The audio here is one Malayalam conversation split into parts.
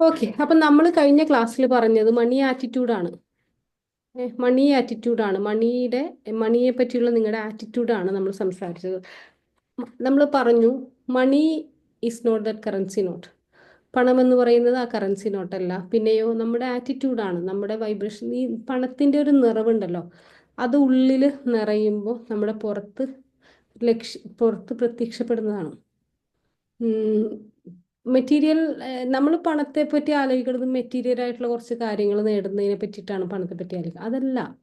ഓക്കെ, അപ്പം നമ്മൾ കഴിഞ്ഞ ക്ലാസ്സിൽ പറഞ്ഞത് മണി ആറ്റിറ്റ്യൂഡാണ്. മണി ആറ്റിറ്റ്യൂഡാണ്, മണിയെ പറ്റിയുള്ള നിങ്ങളുടെ ആറ്റിറ്റ്യൂഡാണ് നമ്മൾ സംസാരിച്ചത്. നമ്മൾ പറഞ്ഞു money is not that currency note. പണം എന്ന് പറയുന്നത് ആ കറൻസി നോട്ടല്ല. പിന്നെയോ നമ്മുടെ ആറ്റിറ്റ്യൂഡാണ്, നമ്മുടെ വൈബ്രേഷൻ. ഈ പണത്തിൻ്റെ ഒരു നിറവുണ്ടല്ലോ, അത് ഉള്ളിൽ നിറയുമ്പോൾ നമ്മുടെ പുറത്ത് പ്രത്യക്ഷപ്പെടുന്നതാണ്. മെറ്റീരിയൽ, നമ്മൾ പണത്തെ പറ്റി ആലോചിക്കുന്നത് മെറ്റീരിയൽ ആയിട്ടുള്ള കുറച്ച് കാര്യങ്ങൾ നേടുന്നതിനെ പറ്റിയിട്ടാണ് പണത്തെ പറ്റി ആലോചിക്കുക.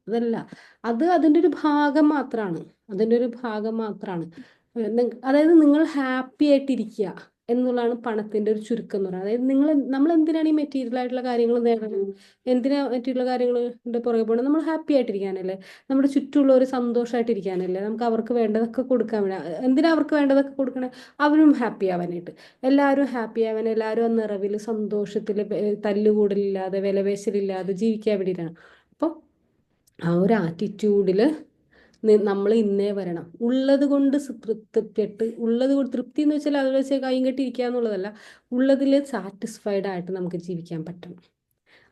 അതല്ല അത് അതിൻ്റെ ഒരു ഭാഗം മാത്രമാണ്. അതിൻ്റെ ഒരു ഭാഗം മാത്രമാണ്. അതായത് നിങ്ങൾ ഹാപ്പി ആയിട്ടിരിക്കുക എന്നുള്ളതാണ് പണത്തിൻ്റെ ഒരു ചുരുക്കം എന്ന് പറയുന്നത്. അതായത് നമ്മൾ എന്തിനാണ് ഈ മെറ്റീരിയൽ ആയിട്ടുള്ള കാര്യങ്ങൾ നേടുന്നത്? എന്തിനാ മറ്റുള്ള കാര്യങ്ങളുടെ പുറകെ പോകണം? നമ്മൾ ഹാപ്പി ആയിട്ടിരിക്കാനല്ലേ, നമ്മുടെ ചുറ്റുമുള്ളവർ സന്തോഷമായിട്ടിരിക്കാനല്ലേ, നമുക്ക് അവർക്ക് വേണ്ടതൊക്കെ കൊടുക്കാൻ വേണ്ടി. എന്തിനാ അവർക്ക് വേണ്ടതൊക്കെ കൊടുക്കണേ? അവരും ഹാപ്പി ആവാനായിട്ട്. എല്ലാവരും ഹാപ്പി ആവാൻ, എല്ലാവരും ആ നിറവിൽ സന്തോഷത്തിൽ തല്ലുകൂടലില്ലാതെ വിലപേശലില്ലാതെ ജീവിക്കാൻ വേണ്ടിയിട്ടാണ്. അപ്പോൾ ആ ഒരു ആറ്റിറ്റ്യൂഡിൽ നമ്മൾ ഇന്നേ വരണം. ഉള്ളത് കൊണ്ട് തൃപ്തിപ്പെട്ട്, ഉള്ളത് കൊണ്ട് തൃപ്തി എന്ന് വെച്ചാൽ അത് വെച്ച് കൈയും കെട്ടിയിരിക്കുക എന്നുള്ളതല്ല. ഉള്ളതിൽ സാറ്റിസ്ഫൈഡ് ആയിട്ട് നമുക്ക് ജീവിക്കാൻ പറ്റണം.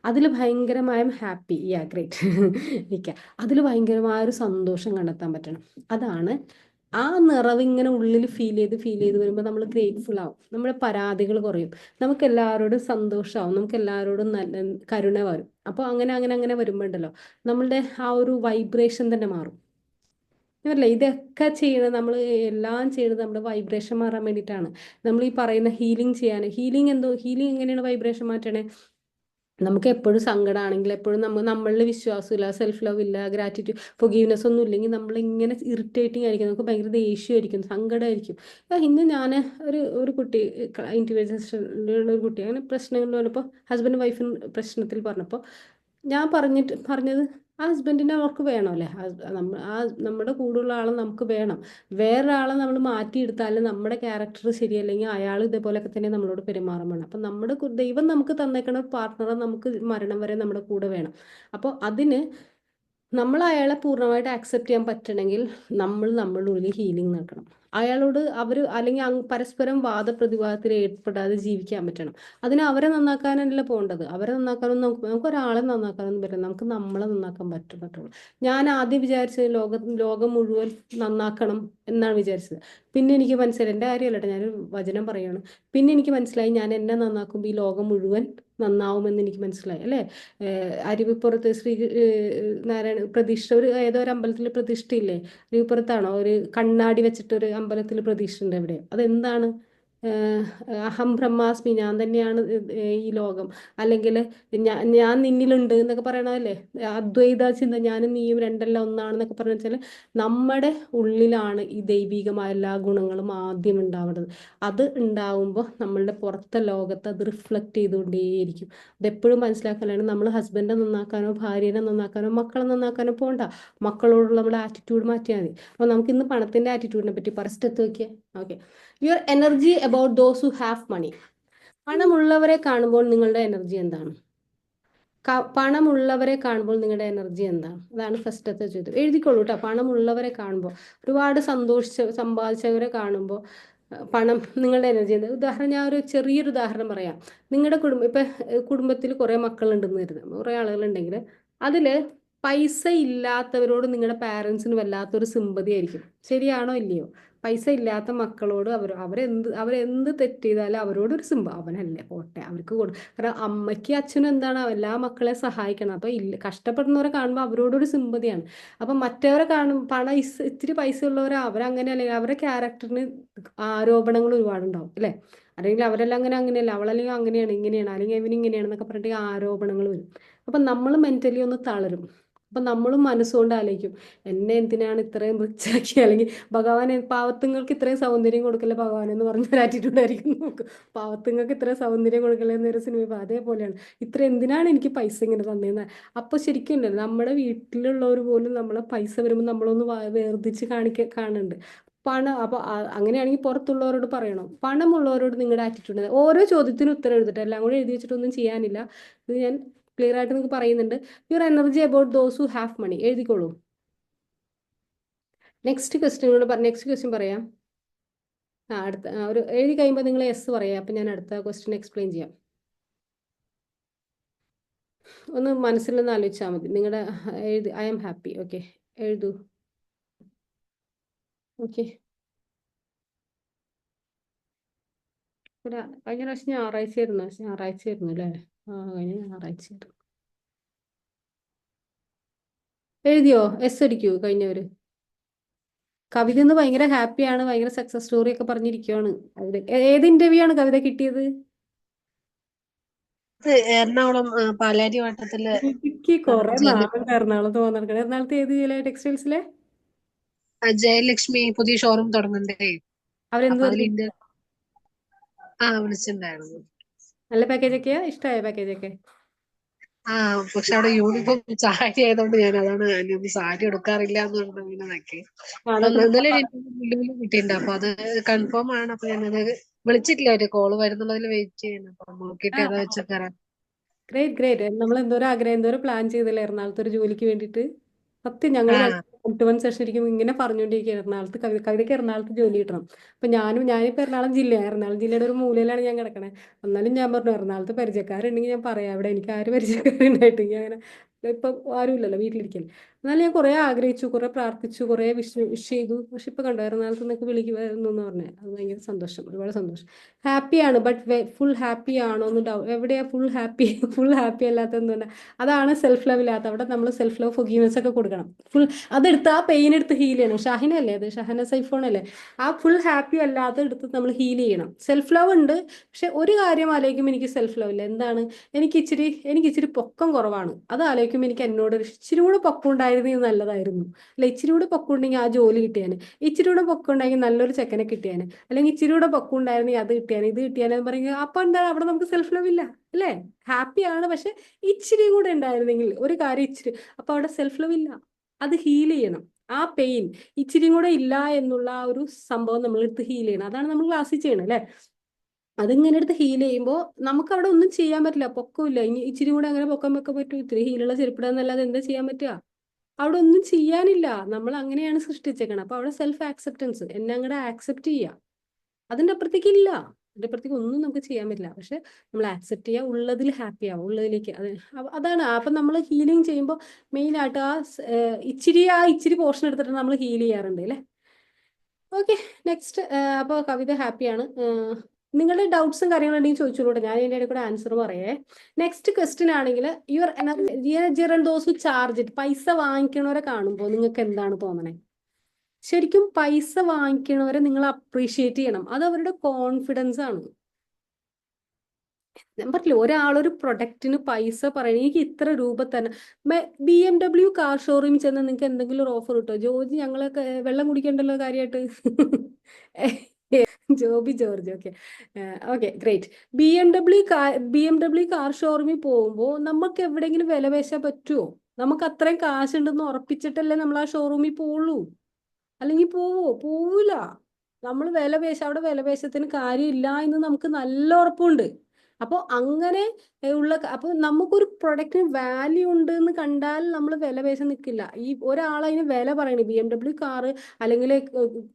അതിൽ ഭയങ്കരമായ ഹാപ്പി, ഗ്രേറ്റ് ഇരിക്കുക. അതിൽ ഭയങ്കരമായ ഒരു സന്തോഷം കണ്ടെത്താൻ പറ്റണം. അതാണ് ആ നിറവ് ഇങ്ങനെ ഉള്ളിൽ ഫീൽ ചെയ്ത് വരുമ്പോൾ നമ്മൾ ഗ്രേറ്റ്ഫുൾ ആവും. നമ്മുടെ പരാതികൾ കുറയും, നമുക്ക് എല്ലാവരോടും സന്തോഷമാവും, നമുക്ക് എല്ലാവരോടും നല്ല കരുണ വരും. അപ്പോൾ അങ്ങനെ അങ്ങനെ അങ്ങനെ വരുമ്പോൾ ഉണ്ടല്ലോ, നമ്മളുടെ ആ ഒരു വൈബ്രേഷൻ തന്നെ മാറും. അല്ലേ, ഇതൊക്കെ ചെയ്യണത് നമ്മൾ, എല്ലാം ചെയ്യുന്നത് നമ്മുടെ വൈബ്രേഷൻ മാറാൻ വേണ്ടിയിട്ടാണ്. നമ്മൾ ഈ പറയുന്ന ഹീലിംഗ് ചെയ്യാൻ, ഹീലിംഗ് എങ്ങനെയാണ് വൈബ്രേഷൻ മാറ്റണേ? നമുക്ക് എപ്പോഴും സങ്കടമാണെങ്കിൽ, എപ്പോഴും നമ്മളിൽ വിശ്വാസമില്ല, സെൽഫ് ലവ് ഇല്ല, ഗ്രാറ്റിറ്റ്യൂഡ്, ഫൊഗീവ്നെസ് ഒന്നും ഇല്ലെങ്കിൽ നമ്മളിങ്ങനെ ഇറിറ്റേറ്റിംഗ് ആയിരിക്കും, നമുക്ക് ഭയങ്കര ദേഷ്യമായിരിക്കും, സങ്കടമായിരിക്കും. ഇന്ന് ഞാൻ ഒരു കുട്ടി, ഇൻഡിവിജ്വൽ ഒരു കുട്ടി അങ്ങനെ പ്രശ്നങ്ങൾ വന്നപ്പോൾ, ഹസ്ബൻഡ് വൈഫിന് പ്രശ്നത്തിൽ പറഞ്ഞപ്പോൾ ഞാൻ പറഞ്ഞത്, ആ ഹസ്ബൻഡിനെ അവർക്ക് വേണമല്ലേ, നമ്മുടെ കൂടെയുള്ള ആളെ നമുക്ക് വേണം. വേറൊരാളെ നമ്മൾ മാറ്റിയെടുത്താലും നമ്മുടെ ക്യാരക്ടർ ശരിയല്ലെങ്കിൽ അയാൾ ഇതേപോലെയൊക്കെ തന്നെ നമ്മളോട് പെരുമാറാൻ വേണം. അപ്പം ദൈവം നമുക്ക് തന്നേക്കണ പാർട്ട്ണറെ നമുക്ക് മരണം വരെ നമ്മുടെ കൂടെ വേണം. അപ്പോൾ അതിന് നമ്മൾ അയാളെ പൂർണ്ണമായിട്ട് ആക്സെപ്റ്റ് ചെയ്യാൻ പറ്റണമെങ്കിൽ നമ്മളുടെ ഉള്ളിൽ ഹീലിംഗ് നടക്കണം. അയാളോട് അല്ലെങ്കിൽ പരസ്പരം വാദപ്രതിവാദത്തിൽ ഏർപ്പെടാതെ ജീവിക്കാൻ പറ്റണം. അതിന് അവരെ നന്നാക്കാനല്ല പോകേണ്ടത്. അവരെ നന്നാക്കാനൊന്നും നമുക്ക് ഒരാളെ നന്നാക്കാനൊന്നും പറ്റില്ല. നമുക്ക് നമ്മളെ നന്നാക്കാൻ പറ്റുള്ളൂ. ഞാൻ ആദ്യം വിചാരിച്ചത് ലോകം മുഴുവൻ നന്നാക്കണം എന്നാണ് വിചാരിച്ചത്. പിന്നെ എനിക്ക് മനസ്സിലായി, എൻ്റെ കാര്യമല്ല കേട്ടോ, ഞാനൊരു വചനം പറയുകയാണ്. പിന്നെ എനിക്ക് മനസ്സിലായി, ഞാൻ എന്നെ നന്നാക്കുമ്പോൾ ഈ ലോകം മുഴുവൻ നന്നാവുമെന്ന് എനിക്ക് മനസ്സിലായി. അല്ലേ, അരുവിപ്പുറത്ത് നാരായണ പ്രതിഷ്ഠ, ഏതോ ഒരു അമ്പലത്തിൽ പ്രതിഷ്ഠയില്ലേ? അരുവിപ്പുറത്താണോ ഒരു കണ്ണാടി വെച്ചിട്ടൊരു അമ്പലത്തിൽ പ്രതിഷ്ഠ ഉണ്ട് എവിടെ? അതെന്താണ്? അഹം ബ്രഹ്മാസ്മി, ഞാൻ തന്നെയാണ് ഈ ലോകം. അല്ലെങ്കിൽ ഞാൻ നിന്നിലുണ്ട് എന്നൊക്കെ പറയണതല്ലേ? അദ്വൈത ചിന്ത, ഞാനും നീയും രണ്ടല്ല ഒന്നാണെന്നൊക്കെ പറഞ്ഞു വെച്ചാൽ നമ്മുടെ ഉള്ളിലാണ് ഈ ദൈവികമായ എല്ലാ ഗുണങ്ങളും ആദ്യം ഉണ്ടാവേണ്ടത്. അത് ഉണ്ടാവുമ്പോൾ നമ്മളുടെ പുറത്തെ ലോകത്ത് അത് റിഫ്ലക്റ്റ് ചെയ്തുകൊണ്ടേയിരിക്കും. അതെപ്പോഴും മനസ്സിലാക്കലാണ്. നമ്മൾ ഹസ്ബൻഡിനെ നന്നാക്കാനോ ഭാര്യനെ നന്നാക്കാനോ മക്കളെ നന്നാക്കാനോ പോകണ്ട. മക്കളോടുള്ള നമ്മുടെ ആറ്റിറ്റ്യൂഡ് മാറ്റിയാൽ മതി. അപ്പോൾ നമുക്ക് ഇന്ന് പണത്തിൻ്റെ ആറ്റിറ്റ്യൂഡിനെ പറ്റി ഫസ്റ്റ് എത്തി നോക്കിയേ. Okay, your energy about those who have money. പണമുള്ളവരെ കാണുമ്പോൾ നിങ്ങളുടെ എനർജി എന്താണ്? പണമുള്ളവരെ കാണുമ്പോൾ നിങ്ങളുടെ എനർജി എന്താണ്? അതാണ് ഫസ്റ്റത്തെ ചോദ്യം. എഴുതിക്കോളൂ കേട്ടോ. പണമുള്ളവരെ കാണുമ്പോൾ, ഒരുപാട് സമ്പാദിച്ചവരെ കാണുമ്പോൾ പണം, നിങ്ങളുടെ എനർജി എന്താ? ഉദാഹരണം, ഞാൻ ഒരു ചെറിയൊരു ഉദാഹരണം പറയാം. നിങ്ങളുടെ കുടുംബത്തിൽ കുറേ മക്കളുണ്ടെന്ന് കരുതാം, കുറേ ആളുകളുണ്ടെങ്കിൽ അതിൽ പൈസ ഇല്ലാത്തവരോട് നിങ്ങളുടെ പാരൻസിന് വല്ലാത്തൊരു സിമ്പതി ആയിരിക്കും. ശരിയാണോ ഇല്ലയോ? പൈസ ഇല്ലാത്ത മക്കളോട് അവരെന്ത് തെറ്റ് ചെയ്താലും അവരോടൊരു അവനല്ലേ പോട്ടെ, അവർക്ക് കാരണം അമ്മയ്ക്ക് അച്ഛനും എന്താണ്, എല്ലാ മക്കളെ സഹായിക്കണം. അപ്പോൾ കഷ്ടപ്പെടുന്നവരെ കാണുമ്പോൾ അവരോടൊരു സിമ്പതിയാണ്. അപ്പം മറ്റവരെ ഇത്തിരി പൈസ ഉള്ളവരെ അവരങ്ങനെ, അല്ലെങ്കിൽ അവരുടെ ക്യാരക്ടറിന് ആരോപണങ്ങൾ ഒരുപാടുണ്ടാവും അല്ലേ? അല്ലെങ്കിൽ അവരെല്ലാം അങ്ങനെയല്ല, അവളല്ലെങ്കിൽ അങ്ങനെയാണ് ഇങ്ങനെയാണ്, അല്ലെങ്കിൽ ഇവനിങ്ങനെയാണ് എന്നൊക്കെ പറഞ്ഞിട്ട് ആരോപണങ്ങൾ വരും. അപ്പം നമ്മൾ മെന്റലി ഒന്ന് തളരും. അപ്പം നമ്മളും മനസ്സുകൊണ്ട് ആലോചിക്കും, എന്നെ എന്തിനാണ് ഇത്രയും റിച്ചാക്കി, അല്ലെങ്കിൽ ഭഗവാൻ പാവത്തുങ്ങൾക്ക് ഇത്രയും സൗന്ദര്യം കൊടുക്കല്ലേ ഭഗവാൻ എന്ന് പറഞ്ഞൊരു ആറ്റിറ്റ്യൂഡ് ആയിരിക്കും നമുക്ക്. പാവത്തുങ്ങൾക്ക് ഇത്രയും സൗന്ദര്യം കൊടുക്കല്ലേ എന്നൊരു സിനിമ അതേപോലെയാണ്. ഇത്ര എന്തിനാണ് എനിക്ക് പൈസ ഇങ്ങനെ തന്നേന്ന്. അപ്പോൾ ശരിക്കും ഉണ്ടല്ലോ, നമ്മുടെ വീട്ടിലുള്ളവർ പോലും നമ്മളെ പൈസ വരുമ്പോൾ നമ്മളൊന്ന് വേർതിരിച്ച് കാണുന്നുണ്ട്. അപ്പോൾ അങ്ങനെയാണെങ്കിൽ പുറത്തുള്ളവരോട് പറയണം. പണമുള്ളവരോട് നിങ്ങളുടെ ആറ്റിറ്റ്യൂഡ്, ഓരോ ചോദ്യത്തിനും ഉത്തരം എഴുതിട്ട് എല്ലാം കൂടെ എഴുതി വെച്ചിട്ടൊന്നും ചെയ്യാനില്ല. ഇത് ഞാൻ ക്ലിയർ ആയിട്ട് നിങ്ങൾക്ക് പറയുന്നുണ്ട്. Your energy about those who have money. എഴുതിക്കോളൂ. നെക്സ്റ്റ് ക്വസ്റ്റ്യൻ പറയാം. അടുത്ത ഒരു എഴുതി കഴിയുമ്പോൾ നിങ്ങൾ യെസ് പറയാം. അപ്പം ഞാൻ അടുത്ത ക്വസ്റ്റ്യൻ എക്സ്പ്ലെയിൻ ചെയ്യാം. ഒന്ന് മനസ്സിൽ നിന്ന് ആലോചിച്ചാൽ മതി. നിങ്ങളുടെ എഴുതി ഐ എം ഹാപ്പി. ഓക്കെ, എഴുതൂ. ഓക്കെ, കഴിഞ്ഞ പ്രാവശ്യം ഞായറാഴ്ച ആയിരുന്നു അല്ലേ? കഴിഞ്ഞ ഞായറാഴ്ച എഴുതിയോ? എസ് അടിക്കൂ കഴിഞ്ഞവര്. കവിത ഇന്ന് ഭയങ്കര ഹാപ്പിയാണ്, ഭയങ്കര സക്സസ് സ്റ്റോറി ഒക്കെ പറഞ്ഞിരിക്കുവാണ്. ഏത് ഇന്റർവ്യൂ ആണ് കവിത കിട്ടിയത്? എറണാകുളം പാലാരി വട്ടത്തില് എനിക്ക് കുറെ നാളുണ്ട് എറണാകുളത്ത് പോകാൻ നടക്കണം. എറണാകുളത്ത് ഏത് ടെക്സ്റ്റൈൽസിലെ? ജയലക്ഷ്മി പുതിയ ഷോറൂം തുടങ്ങണ്ടേ, അവരെന്ത് അപ്പൊ പറഞ്ഞു? അതിൽ വിളിച്ചിട്ടുണ്ടായിരുന്നു. നല്ല പാക്കേജ് ഒക്കെയാ? ഇഷ്ടമായ പാക്കേജ് ഒക്കെ? പക്ഷെ അവിടെ യൂണിഫോം സാരി ആയതുകൊണ്ട് ഞാൻ അതാണ് ഞാനൊന്നും സാരി എടുക്കാറില്ല എന്ന് പറഞ്ഞിട്ട് അതൊക്കെ ഇന്നലെ കിട്ടിയിട്ടുണ്ട്. അപ്പൊ അത് കൺഫേം ആണ്. അപ്പൊ ഞാനത് വിളിച്ചിട്ടില്ല, ഒരു കോള് വരുന്നുള്ളതിൽ വെയിറ്റ് ചെയ്യണം. അപ്പൊ നോക്കിയിട്ട് ഏതാ വെച്ചാൽ തരാം. Great great. നമ്മൾ എന്തോരം ആഗ്രഹം, എന്തോരം പ്ലാൻ ചെയ്തില്ലേ എറണാകുളത്ത് ഒരു ജോലിക്ക് വേണ്ടിയിട്ട്. സത്യം ഞങ്ങൾ ആ വൺ സെഷൻ ഇരിക്കും ഇങ്ങനെ പറഞ്ഞുകൊണ്ടിരിക്കുക, എറണാകുളത്ത് കവിതയ്ക്ക് എറണാകുളത്ത് ജോലി കിട്ടണം. അപ്പൊ ഞാനിപ്പോൾ എറണാകുളം ജില്ലയുടെ ഒരു മൂലയിലാണ് ഞാൻ കിടക്കണേ. എന്നാലും ഞാൻ പറഞ്ഞു എറണാകുളത്ത് പരിചയക്കാരുണ്ടെങ്കിൽ ഞാൻ പറയാം. അവിടെ എനിക്ക് ആര് പരിചയക്കാരുണ്ടായിട്ട് അങ്ങനെ ഇപ്പൊ ആരുമില്ലല്ലോ, വീട്ടിലിരിക്കൽ. എന്നാലും ഞാൻ കുറെ ആഗ്രഹിച്ചു, കുറെ പ്രാർത്ഥിച്ചു, കുറെ വിഷ് ചെയ്തു. പക്ഷെ ഇപ്പൊ കണ്ടോ എറണാകുളത്ത് നിന്നൊക്കെ വിളിക്കുമായിരുന്നു എന്ന് പറഞ്ഞത്. അത് ഭയങ്കര സന്തോഷം, ഒരുപാട് സന്തോഷം. ഹാപ്പിയാണ്, ബട്ട് ഫുൾ ഹാപ്പി ആണോ എന്ന് എവിടെയാ ഫുൾ ഹാപ്പി? ഫുൾ ഹാപ്പി അല്ലാത്തതെന്ന്. അതാണ് സെൽഫ് ലവ് ഇല്ലാത്ത. അവിടെ നമ്മൾ സെൽഫ് ലവ് ഫൊഗീവ്നെസ് ഒക്കെ കൊടുക്കണം. ഫുൾ അതെടുത്ത് ആ പെയിൻ എടുത്ത് ഹീൽ ചെയ്യണം. ഷാഹിനല്ലേ അത്? ഷഹന സൈഫോൺ അല്ലേ? ആ ഫുൾ ഹാപ്പി അല്ലാതെ എടുത്ത് നമ്മൾ ഹീൽ ചെയ്യണം. സെൽഫ് ലവ് ഉണ്ട്, പക്ഷെ ഒരു കാര്യം ആലോചിക്കുമ്പോൾ എനിക്ക് സെൽഫ് ലവ് ഇല്ല. എന്താണ്? എനിക്ക് ഇച്ചിരി പൊക്കം കുറവാണ്. അത് ആലോചിക്കുമ്പോൾ എനിക്ക് എന്നോട് ഇച്ചിരി കൂടെ പൊക്കം ഉണ്ടായിരുന്നെങ്കിൽ നല്ലതായിരുന്നു. അല്ല, ഇച്ചിരി കൂടെ പൊക്കം ഉണ്ടെങ്കിൽ ആ ജോലി കിട്ടിയാന്, ഇച്ചിരി കൂടെ പൊക്കം ഉണ്ടെങ്കിൽ നല്ലൊരു ചെക്കനെ കിട്ടിയാന്, അല്ലെങ്കിൽ ഇച്ചിരി കൂടെ പൊക്കം ഉണ്ടായിരുന്നെങ്കിൽ അത് കിട്ടിയാന്, ഇത് കിട്ടിയാനെന്ന് പറയുക. അപ്പൊ എന്താണ് അവിടെ നമുക്ക് സെൽഫ് ലവ് ഇല്ല അല്ലേ? ഹാപ്പിയാണ്, പക്ഷെ ഇച്ചിരി കൂടെ ഉണ്ടായിരുന്നെങ്കിൽ ഒരു കാര്യം ഇച്ചിരി, അപ്പൊ അവിടെ സെൽഫ് ലവ് ഇല്ല. അത് ഹീൽ ചെയ്യണം. ആ പെയിൻ ഇച്ചിരി കൂടെ ഇല്ല എന്നുള്ള ആ ഒരു സംഭവം നമ്മൾ എടുത്ത് ഹീൽ ചെയ്യണം. അതാണ് നമ്മൾ ക്ലാസ്സിൽ ചെയ്യണം അല്ലേ? അതിങ്ങനെ എടുത്ത് ഹീൽ ചെയ്യുമ്പോൾ നമുക്ക് അവിടെ ഒന്നും ചെയ്യാൻ പറ്റില്ല. പൊക്കമില്ല. ഇനി ഇച്ചിരി കൂടെ അങ്ങനെ പൊക്കം വെക്കാൻ പറ്റൂ? ഇത്തിരി ഹീലുള്ള ചെരുപ്പിടാന്നല്ലാതെ എന്താ ചെയ്യാൻ പറ്റുക? അവിടെ ഒന്നും ചെയ്യാനില്ല. നമ്മൾ അങ്ങനെയാണ് സൃഷ്ടിച്ചേക്കണം. അപ്പൊ അവിടെ സെൽഫ് ആക്സെപ്റ്റൻസ്, എന്നെ അങ്ങോട്ട് ആക്സെപ്റ്റ് ചെയ്യുക. അതിന്റെ അപ്പുറത്തേക്ക് ഇല്ല. അതിന്റെ അപ്പുറത്തേക്ക് ഒന്നും നമുക്ക് ചെയ്യാൻ പറ്റില്ല. പക്ഷെ നമ്മൾ ആക്സെപ്റ്റ് ചെയ്യുക, ഉള്ളതിൽ ഹാപ്പി ആവുക, ഉള്ളതിലേക്ക്. അതാണ്. അപ്പൊ നമ്മൾ ഹീലിംഗ് ചെയ്യുമ്പോൾ മെയിൻ ആയിട്ട് ഇച്ചിരി പോർഷൻ എടുത്തിട്ട് നമ്മൾ ഹീൽ ചെയ്യാറുണ്ട് അല്ലേ? Okay, next. അപ്പോൾ കവിത ഹാപ്പിയാണ്. നിങ്ങളുടെ ഡൗട്ട്സും കാര്യങ്ങളുണ്ടെങ്കിൽ ചോദിച്ചോളൂടെ, ഞാൻ ഇതിൻ്റെ ഇടയിൽ കൂടെ ആൻസർ പറയേ. നെക്സ്റ്റ് ക്വസ്റ്റ്യൻ ആണെങ്കിൽ ദോസ് ചാർജ് ഇറ്റ്. പൈസ വാങ്ങിക്കണവരെ കാണുമ്പോൾ നിങ്ങൾക്ക് എന്താണ് തോന്നണേ? ശരിക്കും പൈസ വാങ്ങിക്കണവരെ നിങ്ങൾ അപ്രീഷിയേറ്റ് ചെയ്യണം. അത് അവരുടെ കോൺഫിഡൻസ് ആണ്. ഞാൻ പറഞ്ഞില്ല, ഒരാളൊരു പ്രൊഡക്റ്റിന് പൈസ പറയണ, എനിക്ക് ഇത്ര രൂപ തന്നെ. BMW കാർ ഷോറൂമിൽ ചെന്ന് നിങ്ങൾക്ക് എന്തെങ്കിലും ഒരു ഓഫർ കിട്ടോ? ജോജി ഞങ്ങളൊക്കെ വെള്ളം കുടിക്കണ്ടല്ലോ കാര്യമായിട്ട്. Joby George. Okay, okay, great. B M W car ഷോറൂമിൽ പോകുമ്പോൾ നമുക്ക് എവിടെയെങ്കിലും വില പേശാൻ പറ്റുമോ? നമുക്ക് അത്രയും കാശുണ്ടെന്ന് ഉറപ്പിച്ചിട്ടല്ലേ നമ്മൾ ആ ഷോറൂമിൽ പോവുള്ളൂ. അല്ലെങ്കിൽ പോവൂല. നമ്മൾ അവിടെ വിലപേശത്തിന് കാര്യമില്ല എന്ന് നമുക്ക് നല്ല ഉറപ്പുണ്ട്. അപ്പോൾ അങ്ങനെ അപ്പോൾ നമുക്കൊരു പ്രൊഡക്റ്റിന് വാല്യൂ ഉണ്ട് എന്ന് കണ്ടാൽ നമ്മൾ വിലപേശ നിൽക്കില്ല. ഈ ഒരാൾ അതിന് വില പറയണേ, BMW കാറ് അല്ലെങ്കിൽ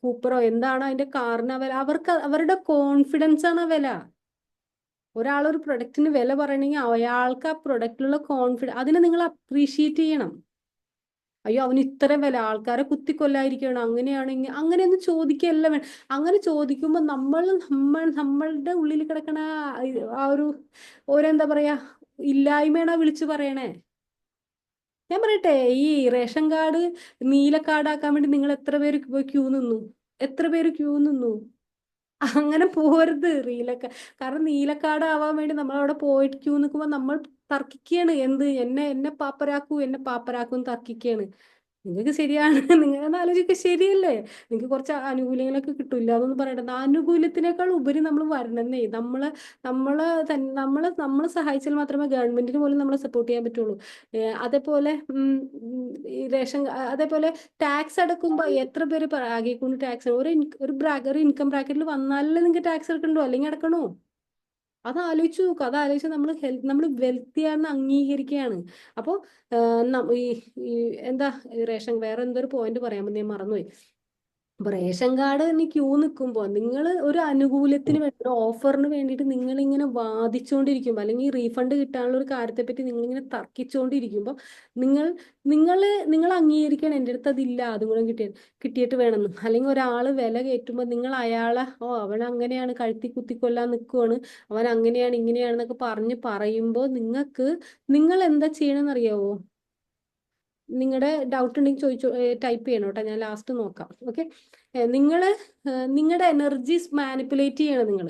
കൂപ്പറോ എന്താണ് അതിന്റെ കാറിന് വില, അവർക്ക് അവരുടെ കോൺഫിഡൻസ് ആണ് വില. ഒരാളൊരു പ്രൊഡക്റ്റിന് വില പറയണമെങ്കിൽ അയാൾക്ക് ആ പ്രൊഡക്റ്റിലുള്ള കോൺഫിഡൻസ്, അതിനെ നിങ്ങൾ അപ്രീഷിയേറ്റ് ചെയ്യണം. അയ്യോ, അവന് ഇത്ര വില, ആൾക്കാരെ കുത്തിക്കൊല്ലായിരിക്കണം, അങ്ങനെയാണെങ്കിൽ അങ്ങനെയൊന്നും ചോദിക്കുകയല്ല വേണം. അങ്ങനെ ചോദിക്കുമ്പോൾ നമ്മളുടെ ഉള്ളിൽ കിടക്കണ ആ എന്താ പറയാ, ഇല്ലായ്മയാണ് വിളിച്ചു പറയണേ. ഞാൻ പറയട്ടെ, ഈ റേഷൻ കാർഡ് നീല കാർഡാക്കാൻ വേണ്ടി നിങ്ങൾ എത്ര പേര് ക്യൂ നിന്നു? എത്ര പേര് ക്യൂ നിന്നു? അങ്ങനെ പോരുത് റീലൊക്കെ. കാരണം നീലക്കാർഡ് ആവാൻ വേണ്ടി നമ്മൾ അവിടെ പോയിട്ട് ക്യൂ നിൽക്കുമ്പോൾ നമ്മൾ തർക്കിക്കുകയാണ്. എന്നെ പാപ്പരാക്കും തർക്കിക്കുകയാണ്. നിങ്ങൾക്ക് ശരിയാണ്. നിങ്ങളെന്ന് ആലോചിക്കുക, ശരിയല്ലേ? നിങ്ങൾക്ക് കുറച്ച് ആനുകൂല്യങ്ങളൊക്കെ കിട്ടില്ല എന്നൊന്നും പറയണ്ട. ആനുകൂല്യത്തിനേക്കാൾ ഉപരി നമ്മൾ വരണമെന്നേ. നമ്മളെ സഹായിച്ചാൽ മാത്രമേ ഗവൺമെന്റിന് പോലും നമ്മളെ സപ്പോർട്ട് ചെയ്യാൻ പറ്റുള്ളൂ. അതേപോലെ ഈ അതേപോലെ ടാക്സ് അടക്കുമ്പോൾ എത്ര പേര് ആകിക്കൊണ്ട് ടാക്സ് ഒരു ഇൻകം ബ്രാക്കറ്റിൽ വന്നാലല്ലേ നിങ്ങൾക്ക് ടാക്സ് അടക്കണ്ടോ, അല്ലെങ്കിൽ അടക്കണോ? അത് ആലോചിച്ച് നോക്കുക. അത് ആലോചിച്ച് നമ്മൾ വെൽത്തിയാണെന്ന് അംഗീകരിക്കുകയാണ്. അപ്പോൾ ഈ ഈ എന്താ റേഷൻ, വേറെ എന്തൊരു പോയിന്റ് പറയാൻ ഞാൻ മറന്നുപോയി. അപ്പൊ റേഷൻ കാർഡ് ഇനി ക്യൂ നിൽക്കുമ്പോൾ നിങ്ങൾ ഒരു അനുകൂല്യത്തിന് വേണ്ടി ഒരു ഓഫറിന് വേണ്ടിയിട്ട് നിങ്ങൾ ഇങ്ങനെ വാദിച്ചുകൊണ്ടിരിക്കുമ്പോൾ അല്ലെങ്കിൽ റീഫണ്ട് കിട്ടാനുള്ള ഒരു കാര്യത്തെ പറ്റി നിങ്ങൾ ഇങ്ങനെ തർക്കിച്ചുകൊണ്ടിരിക്കുമ്പോൾ നിങ്ങൾ നിങ്ങൾ നിങ്ങൾ അംഗീകരിക്കണം എൻ്റെ അടുത്ത് അതില്ല അതും കൂടെ കിട്ടിയിട്ട് വേണമെന്ന്. അല്ലെങ്കിൽ ഒരാൾ വില കയറ്റുമ്പോൾ നിങ്ങൾ അയാളെ അവൻ അങ്ങനെയാണ് കഴുത്തി കുത്തിക്കൊല്ലാൻ നിൽക്കുവാണ്, അവൻ അങ്ങനെയാണ് ഇങ്ങനെയാണെന്നൊക്കെ പറയുമ്പോൾ നിങ്ങൾ എന്താ ചെയ്യണമെന്ന് അറിയാവോ? നിങ്ങളുടെ ഡൗട്ട് ഉണ്ടെങ്കിൽ ചോദിച്ചോ, ടൈപ്പ് ചെയ്യണം കേട്ടോ, ഞാൻ ലാസ്റ്റ് നോക്കാം. ഓക്കെ, നിങ്ങൾ നിങ്ങളുടെ എനർജീസ് മാനിപ്പുലേറ്റ് ചെയ്യണം നിങ്ങൾ.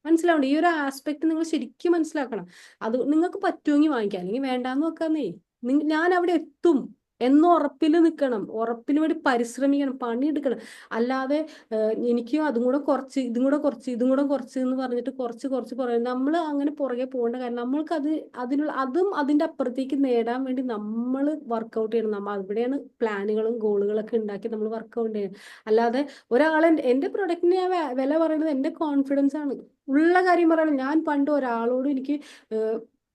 മനസ്സിലാവണ്ട ഈ ഒരു ആസ്പെക്ട് നിങ്ങൾ ശരിക്കും മനസ്സിലാക്കണം. അത് നിങ്ങൾക്ക് പറ്റുമെങ്കിൽ വാങ്ങിക്കാം, അല്ലെങ്കിൽ വേണ്ടാന്ന് വെക്കാന്നേ. ഞാൻ അവിടെ എത്തും എന്ന് ഉറപ്പിൽ നിൽക്കണം, ഉറപ്പിന് വേണ്ടി പരിശ്രമിക്കണം, പണിയെടുക്കണം. അല്ലാതെ എനിക്കും അതും കൂടെ കുറച്ച് ഇതും കൂടെ കുറച്ച് ഇതും കൂടെ കുറച്ച് എന്ന് പറഞ്ഞിട്ട് കുറച്ച് കുറച്ച് പറയും. നമ്മൾ അങ്ങനെ പുറകെ പോകേണ്ട കാര്യം, നമ്മൾക്ക് അതും അതിൻ്റെ അപ്പുറത്തേക്ക് നേടാൻ വേണ്ടി നമ്മൾ വർക്കൗട്ട് ചെയ്യണം. നമ്മൾ അവിടെയാണ് പ്ലാനുകളും ഗോളുകളൊക്കെ ഉണ്ടാക്കി നമ്മൾ വർക്കൗട്ട് ചെയ്യണം. അല്ലാതെ ഒരാളെ എൻ്റെ പ്രൊഡക്റ്റിന് ഞാൻ വില പറയുന്നത് എൻ്റെ കോൺഫിഡൻസ് ആണ്, ഉള്ള കാര്യം പറയണം. ഞാൻ പണ്ട് ഒരാളോട് എനിക്ക്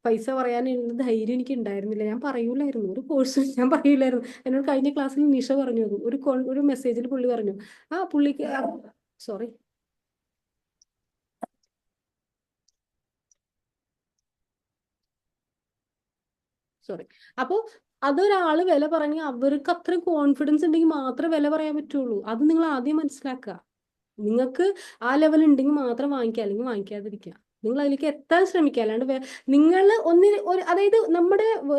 പൈസ പറയാനുള്ള ധൈര്യം എനിക്ക് ഉണ്ടായിരുന്നില്ല, ഞാൻ പറയൂലായിരുന്നു. ഒരു കോഴ്സ് ഞാൻ പറയൂലായിരുന്നു. എന്നോട് കഴിഞ്ഞ ക്ലാസ്സിൽ നിഷ പറഞ്ഞു, അത് ഒരു മെസ്സേജിൽ പുള്ളി പറഞ്ഞു, പുള്ളിക്ക് സോറി സോറി അപ്പോൾ അതൊരാള് വില പറഞ്ഞ് അവർക്ക് അത്രയും കോൺഫിഡൻസ് ഉണ്ടെങ്കിൽ മാത്രമേ വില പറയാൻ പറ്റുള്ളൂ. അത് നിങ്ങൾ ആദ്യം മനസ്സിലാക്കുക. നിങ്ങൾക്ക് ആ ലെവൽ ഉണ്ടെങ്കിൽ മാത്രം വാങ്ങിക്കുക, അല്ലെങ്കിൽ വാങ്ങിക്കാതിരിക്കുക. നിങ്ങൾ അതിലേക്ക് എത്താൻ ശ്രമിക്കുക. അല്ലാണ്ട് നിങ്ങൾ അതായത്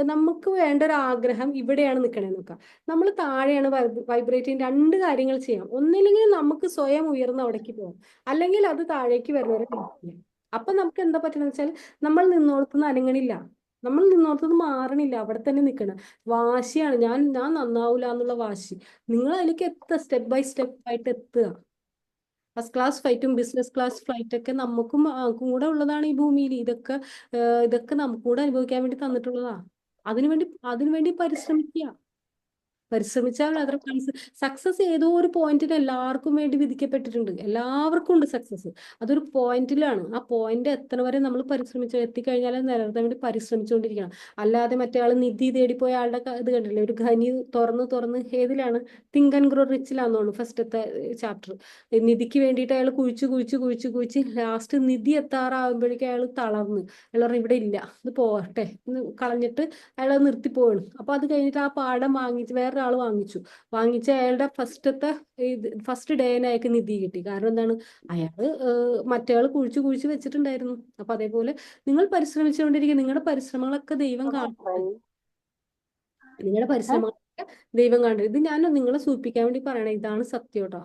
നമുക്ക് വേണ്ട ഒരു ആഗ്രഹം ഇവിടെയാണ് നിൽക്കണേ നോക്കാം. നമ്മൾ താഴെയാണ് വൈബ്രേറ്റ് ചെയ്യുന്ന രണ്ട് കാര്യങ്ങൾ ചെയ്യാം. ഒന്നില്ലെങ്കിൽ നമുക്ക് സ്വയം ഉയർന്ന് അവിടേക്ക് പോകാം, അല്ലെങ്കിൽ അത് താഴേക്ക് വരുന്നവരെ ചെയ്യാം. അപ്പൊ നമുക്ക് എന്താ പറ്റുന്നത് വെച്ചാൽ നമ്മൾ നിന്നോടത്തുനിന്ന് അനങ്ങണില്ല, നമ്മൾ നിന്നോടത്തുനിന്ന് മാറണില്ല, അവിടെ തന്നെ നിൽക്കണം. വാശിയാണ്, ഞാൻ നന്നാവൂല എന്നുള്ള വാശി. നിങ്ങൾ അതിലേക്ക് എത്തുക, സ്റ്റെപ്പ് ബൈ സ്റ്റെപ്പ് ആയിട്ട് എത്തുക. ഫസ്റ്റ് ക്ലാസ് ഫ്ലൈറ്റും ബിസിനസ് ക്ലാസ് ഫ്ലൈറ്റ് ഒക്കെ നമുക്കും കൂടെ ഉള്ളതാണ് ഈ ഭൂമിയിൽ. ഇതൊക്കെ നമുക്ക് കൂടെ അനുഭവിക്കാൻ വേണ്ടി തന്നിട്ടുള്ളതാ. അതിനുവേണ്ടി പരിശ്രമിക്കുക. പരിശ്രമിച്ചാൽ അത്ര സക്സസ് ഏതോ ഒരു പോയിന്റിൽ എല്ലാവർക്കും വേണ്ടി വിധിക്കപ്പെട്ടിട്ടുണ്ട്. എല്ലാവർക്കും ഉണ്ട് സക്സസ്. അതൊരു പോയിന്റിലാണ്. ആ പോയിന്റ് എത്തണ വരെ നമ്മൾ എത്തിക്കഴിഞ്ഞാൽ നിലനിർത്താൻ വേണ്ടി പരിശ്രമിച്ചുകൊണ്ടിരിക്കണം. അല്ലാതെ മറ്റേ ആൾ നിധി തേടിപ്പോയ ആളുടെ ഇത് കണ്ടില്ലേ, ഒരു ഖനി തുറന്ന് ഏതിലാണ്, തിങ്ക് ആൻഡ് ഗ്രോ റിച്ചിലാന്ന് തോന്നുന്നു ഫസ്റ്റത്തെ ചാപ്റ്റർ. നിധിക്ക് വേണ്ടിയിട്ട് അയാൾ കുഴിച്ച് ലാസ്റ്റ് നിധി എത്താറാകുമ്പോഴേക്കും അയാൾ തളർന്ന്, അയാൾ പറഞ്ഞു ഇവിടെ ഇല്ല, ഇത് പോകട്ടെ എന്ന് കളഞ്ഞിട്ട് അയാൾ അത് നിർത്തിപ്പോവാണ്. അപ്പൊ അത് കഴിഞ്ഞിട്ട് ആ പാഠം വാങ്ങിച്ച് വേറൊരാൾ വാങ്ങിച്ച അയാളുടെ ഫസ്റ്റ് ഡേന് അയാൾക്ക് നിധി കിട്ടി. കാരണം എന്താണ്, അയാള് മറ്റേയാൾ കുഴിച്ച് വെച്ചിട്ടുണ്ടായിരുന്നു. അപ്പൊ അതേപോലെ നിങ്ങൾ പരിശ്രമിച്ചുകൊണ്ടിരിക്കുക. നിങ്ങളുടെ പരിശ്രമങ്ങളൊക്കെ ദൈവം കാണും. നിങ്ങളുടെ പരിശ്രമങ്ങളൊക്കെ ദൈവം കാണും. ഇത് ഞാൻ നിങ്ങളെ സൂചിപ്പിക്കാൻ വേണ്ടി പറയണേ, ഇതാണ് സത്യം കേട്ടോ.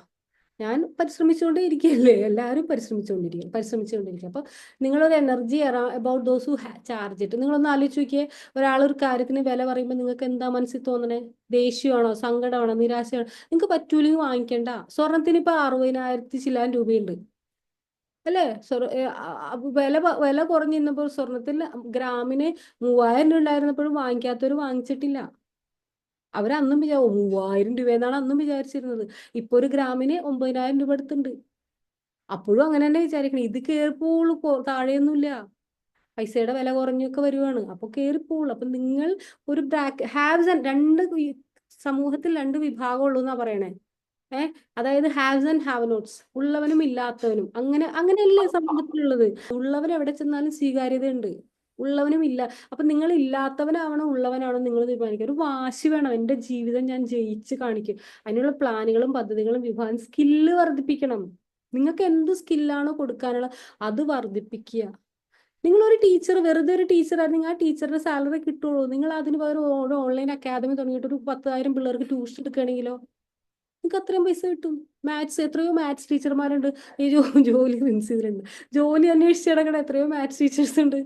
ഞാൻ പരിശ്രമിച്ചുകൊണ്ടേ ഇരിക്കുകയല്ലേ, എല്ലാവരും പരിശ്രമിച്ചുകൊണ്ടിരിക്കുക. അപ്പൊ നിങ്ങളൊരു energy about those who charge ഇട്ട് നിങ്ങളൊന്ന് ആലോചിച്ച് നോക്കിയേ. ഒരാളൊരു കാര്യത്തിന് വില പറയുമ്പോൾ നിങ്ങൾക്ക് എന്താ മനസ്സിൽ തോന്നണേ? ദേഷ്യമാണോ, സങ്കടമാണോ, നിരാശയാണോ? നിങ്ങൾക്ക് പറ്റൂലെങ്കിൽ വാങ്ങിക്കണ്ട. സ്വർണത്തിന് ഇപ്പൊ 60,000 ചില്ലാൻ രൂപയുണ്ട് അല്ലേ? വില കുറഞ്ഞിരുന്നപ്പോൾ സ്വർണത്തിൽ ഗ്രാമിന് 3,000 രൂപ ഉണ്ടായിരുന്നപ്പോഴും വാങ്ങിക്കാത്തവർ വാങ്ങിച്ചിട്ടില്ല. അവരന്നും 3,000 രൂപ എന്നാണ് അന്നും വിചാരിച്ചിരുന്നത്. ഇപ്പൊ ഒരു ഗ്രാമിന് 9,000 രൂപ അടുത്തുണ്ട്. അപ്പോഴും അങ്ങനെ തന്നെ വിചാരിക്കണം, ഇത് കേറിപ്പോളൂ, താഴെയൊന്നുമില്ല, പൈസയുടെ വില കുറഞ്ഞൊക്കെ വരുവാണ്, അപ്പൊ കേറിപ്പോളൂ. അപ്പൊ നിങ്ങൾ ഒരു ഹാവ്സ് ആൻഡ് സമൂഹത്തിൽ രണ്ട് വിഭാഗം ഉള്ളൂ എന്നാ പറയണേ. അതായത് ഹാവ്സ് ആൻഡ് ഹാവ് നോട്ട്സ്, ഉള്ളവനും ഇല്ലാത്തവനും. അങ്ങനെയല്ലേ സമൂഹത്തിലുള്ളത്? ഉള്ളവൻ എവിടെ ചെന്നാലും സ്വീകാര്യതയുണ്ട്, ഉള്ളവനും ഇല്ല. അപ്പൊ നിങ്ങൾ ഇല്ലാത്തവനാവണോ ഉള്ളവനാണോ നിങ്ങൾ തീരുമാനിക്കുക. ഒരു വാശി വേണം, എന്റെ ജീവിതം ഞാൻ ജയിച്ച് കാണിക്കും. അതിനുള്ള പ്ലാനുകളും പദ്ധതികളും വിഭാഗം, സ്കില്ല് വർദ്ധിപ്പിക്കണം. നിങ്ങൾക്ക് എന്ത് സ്കില്ലാണോ കൊടുക്കാനുള്ള അത് വർദ്ധിപ്പിക്കുക. നിങ്ങളൊരു ടീച്ചർ, വെറുതെ ഒരു ടീച്ചറായിരുന്നു, ആ ടീച്ചറുടെ സാലറി കിട്ടുള്ളൂ. നിങ്ങൾ അതിന് പകരം ഒരു ഓൺലൈൻ അക്കാദമി തുടങ്ങിയിട്ട് ഒരു 10,000 പിള്ളേർക്ക് ട്യൂഷൻ എടുക്കുകയാണെങ്കിലോ നിങ്ങൾക്ക് അത്രയും പൈസ കിട്ടും. എത്രയോ മാത്സ് ടീച്ചർമാരുണ്ട് ഈ ജോലി മിൻസിലുണ്ട്, ജോലി അന്വേഷിച്ച് കിടക്കണ എത്രയോ മാത്സ് ടീച്ചേഴ്സ് ഉണ്ട്.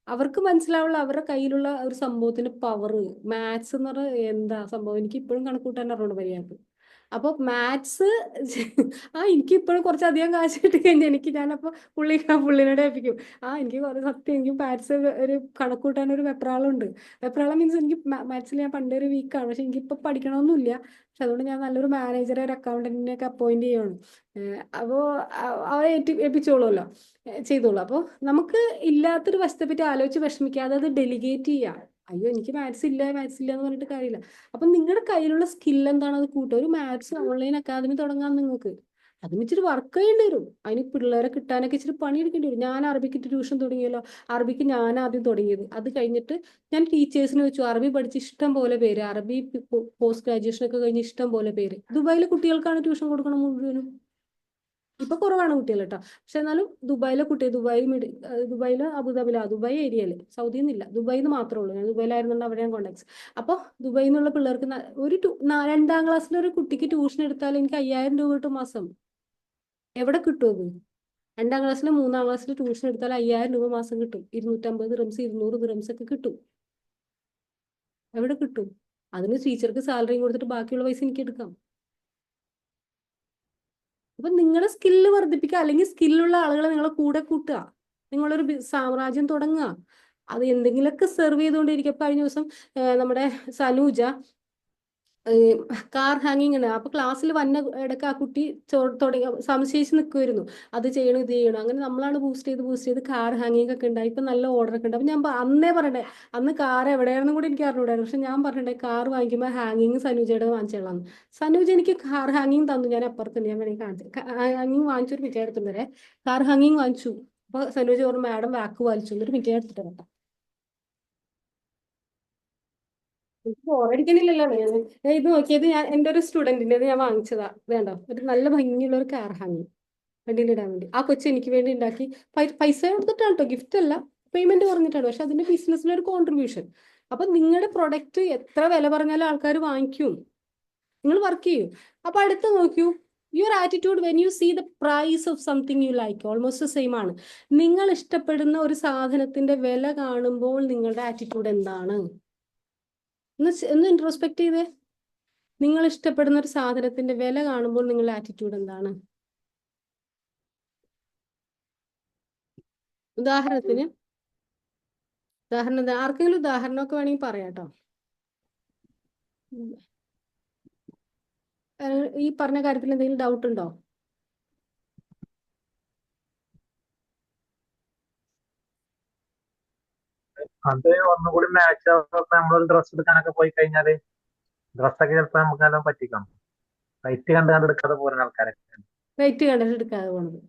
അവർക്ക് മനസ്സിലാവുള്ള അവരുടെ കയ്യിലുള്ള ഒരു സംഭവത്തിന്റെ പവർ. മാത്സ് എന്ന് പറഞ്ഞാൽ എന്താ സംഭവം, എനിക്ക് ഇപ്പോഴും കണക്കൂട്ടാൻ അറിയണം മര്യാദക്ക്. അപ്പൊ മാത്സ് എനിക്ക് ഇപ്പോഴും കുറച്ചധികം കാശ് കിട്ടി കഴിഞ്ഞാൽ ഞാനപ്പോ പുള്ളിനോട് ഏൽപ്പിക്കും. എനിക്ക് കുറെ സത്യം, എനിക്ക് മാത്സ് ഒരു കണക്കൂട്ടാൻ ഒരു വെപ്രാളമുണ്ട്. വെപ്രാളം മീൻസ് എനിക്ക് മാത്സിൽ ഞാൻ പണ്ടേ ഒരു വീക്കാണ്, പക്ഷെ എനിക്കിപ്പോ പഠിക്കണമെന്നില്ല. പക്ഷെ അതുകൊണ്ട് ഞാൻ നല്ലൊരു മാനേജറെ, ഒരു അക്കൗണ്ടന്റിനെ ഒക്കെ അപ്പോയിന്റ് ചെയ്യണം. അപ്പോ അവരെ ഏൽപ്പിച്ചോളൂല്ലോ, ചെയ്തോളൂ. അപ്പോൾ നമുക്ക് ഇല്ലാത്തൊരു വശത്തെ പറ്റി ആലോചിച്ച് വിഷമിക്കാതെ അത് ഡെലിഗേറ്റ് ചെയ്യാം. അയ്യോ എനിക്ക് മാത്സ് ഇല്ല എന്ന് പറഞ്ഞിട്ട് കാര്യമില്ല. അപ്പൊ നിങ്ങളുടെ കയ്യിലുള്ള സ്കിൽ എന്താണ് അത് കൂട്ടുക. ഒരു മാത്സ് ഓൺലൈൻ അക്കാദമി തുടങ്ങാൻ നിങ്ങൾക്ക്. അതിന് ഇച്ചിരി വർക്ക് ചെയ്യേണ്ടി വരും. അതിന് പിള്ളേരെ കിട്ടാനൊക്കെ ഇച്ചിരി പണിയെടുക്കേണ്ടി വരും. ഞാൻ അറബിക്ക് ട്യൂഷൻ തുടങ്ങിയല്ലോ. അറബിക്ക് ഞാൻ ആദ്യം തുടങ്ങിയത്. അത് കഴിഞ്ഞിട്ട് ഞാൻ ടീച്ചേഴ്സിന് വെച്ചു. അറബി പഠിച്ച് ഇഷ്ടം പോലെ പേര്, അറബി പോസ്റ്റ് ഗ്രാജുവേഷൻ ഒക്കെ കഴിഞ്ഞ് ഇഷ്ടം പോലെ പേര്. ദുബായിലെ കുട്ടികൾക്കാണ് ട്യൂഷൻ കൊടുക്കണം മുഴുവനും. ഇപ്പൊ കുറവാണ് കുട്ടികൾ കേട്ടോ. പക്ഷെ എന്നാലും ദുബായിലെ കുട്ടി, ദുബായില് അബുദാബിയില, ദുബായ് ഏരിയയില്, സൗദിയിൽ നിന്നില്ല, ദുബായിൽ നിന്ന് മാത്രമേ ഉള്ളൂ. ഞാൻ ദുബായിലായിരുന്നുണ്ട്, അവിടെയാണ് കോണ്ടാക്ട്സ്. അപ്പോൾ ദുബായിൽ നിന്നുള്ള പിള്ളേർക്ക് ഒരു 2ാം ക്ലാസ്സിലെ ഒരു കുട്ടിക്ക് ട്യൂഷൻ എടുത്താൽ എനിക്ക് 5000 രൂപ കിട്ടും മാസം. എവിടെ കിട്ടും അത്? 2ാം ക്ലാസ്സിലും 3ാം ക്ലാസ്സിലും ട്യൂഷൻ എടുത്താൽ 5000 രൂപ മാസം കിട്ടും. 250 ദിറംസ്, 200 ദിറംസ് ഒക്കെ കിട്ടും. എവിടെ കിട്ടും? അതിന് ടീച്ചർക്ക് സാലറിയും കൊടുത്തിട്ട് ബാക്കിയുള്ള പൈസ എനിക്ക് എടുക്കാം. അപ്പൊ നിങ്ങളുടെ സ്കില്ല് വർദ്ധിപ്പിക്കുക, അല്ലെങ്കിൽ സ്കില്ലുള്ള ആളുകളെ നിങ്ങളെ കൂടെ കൂട്ടുക. നിങ്ങളൊരു സാമ്രാജ്യം തുടങ്ങുക. അത് എന്തെങ്കിലുമൊക്കെ സെർവ് ചെയ്തുകൊണ്ടിരിക്കുക. കഴിഞ്ഞ ദിവസം നമ്മുടെ സനൂജ കാർ ഹാങ്ങിങ് ഉണ്ട്. അപ്പൊ ക്ലാസ്സിൽ വന്ന ഇടയ്ക്ക് ആ കുട്ടി തുടങ്ങി സംശയിച്ച് നിൽക്കുമായിരുന്നു. അത് ചെയ്യണം ഇത് ചെയ്യണം. അങ്ങനെ നമ്മളാണ് ബൂസ്റ്റ് ചെയ്ത് കാർ ഹാങ്ങിങ് ഒക്കെ ഉണ്ടായി. ഇപ്പൊ നല്ല ഓർഡർ ഒക്കെ ഉണ്ട്. അപ്പൊ ഞാൻ അന്നേ പറയണ്ടേ, അന്ന് കാർ എവിടെയാണെന്നും കൂടി എനിക്ക് അറിഞ്ഞൂടായിരുന്നു. പക്ഷെ ഞാൻ പറഞ്ഞിട്ടേ കാർ വാങ്ങിക്കുമ്പോൾ ഹാങ്ങിങ് സനൂജയുടെ വാങ്ങിച്ചോളാം. സനൂജ എനിക്ക് കാർ ഹാങ്ങിങ് തന്നു. ഞാൻ അപ്പുറത്തുണ്ട്, ഞാൻ വേണമെങ്കിൽ കാണിച്ചു. ഹാങ്ങിങ് വാങ്ങിച്ചൊരു മിറ്റം എടുത്തുണ്ടേ, കാർ ഹാങ്ങിങ് വാങ്ങിച്ചു. അപ്പൊ സനൂജ പറഞ്ഞു മാഡം വാക്ക് വായിച്ചു, എന്നൊരു മിറ്റം എടുത്തിട്ട് കേട്ടോ. ബോറടിക്കണില്ലല്ലോ. ഞാൻ ഇത് നോക്കിയത്, ഞാൻ എൻ്റെ ഒരു സ്റ്റുഡന്റിന്റെ ഞാൻ വാങ്ങിച്ചതാ. വേണ്ടോ, ഒരു നല്ല ഭംഗിയുള്ള ഒരു കാർ ഹാങ്ങി വണ്ടിയിലിടാൻ വേണ്ടി ആ കൊച്ചു എനിക്ക് വേണ്ടി ഉണ്ടാക്കി. പൈസ കൊടുത്തിട്ടാണ് കേട്ടോ, ഗിഫ്റ്റ് അല്ല, പേയ്മെന്റ് പറഞ്ഞിട്ടാണ്. പക്ഷെ അതിന്റെ ബിസിനസ്സിലൊരു കോൺട്രിബ്യൂഷൻ. അപ്പൊ നിങ്ങളുടെ പ്രൊഡക്റ്റ് എത്ര വില പറഞ്ഞാലും ആൾക്കാർ വാങ്ങിക്കും. നിങ്ങൾ വർക്ക് ചെയ്യൂ. അപ്പൊ അടുത്ത് നോക്കൂ, your attitude when you see the price of something you like almost same ആണ്. നിങ്ങൾ ഇഷ്ടപ്പെടുന്ന ഒരു സാധനത്തിന്റെ വില കാണുമ്പോൾ നിങ്ങളുടെ ആറ്റിറ്റ്യൂഡ് എന്താണ്? ഒന്ന് ഇൻട്രോസ്പെക്ട് ചെയ്തേ. നിങ്ങൾ ഇഷ്ടപ്പെടുന്ന ഒരു സാധനത്തിന്റെ വില കാണുമ്പോൾ നിങ്ങളുടെ ആറ്റിറ്റ്യൂഡ് എന്താണ്? ഉദാഹരണത്തിന് ആർക്കെങ്കിലും ഉദാഹരണമൊക്കെ വേണമെങ്കിൽ പറയാട്ടോ. ഈ പറഞ്ഞ കാര്യത്തിൽ എന്തെങ്കിലും ഡൗട്ട് ഉണ്ടോ? അത് ഒന്നുകൂടി മാച്ച് നമ്മളൊരു ഡ്രസ്സ് എടുക്കാനൊക്കെ പോയി കഴിഞ്ഞാല് ഡ്രസ്സൊക്കെ ചിലപ്പോ നമുക്ക് എല്ലാം പറ്റിക്കണം. റൈറ്റ് കണ്ട് എടുക്കാതെ പോരുന്ന ആൾക്കാരൊക്കെ. റേറ്റ് കണ്ടിട്ട് എടുക്കാതെ പോണത്.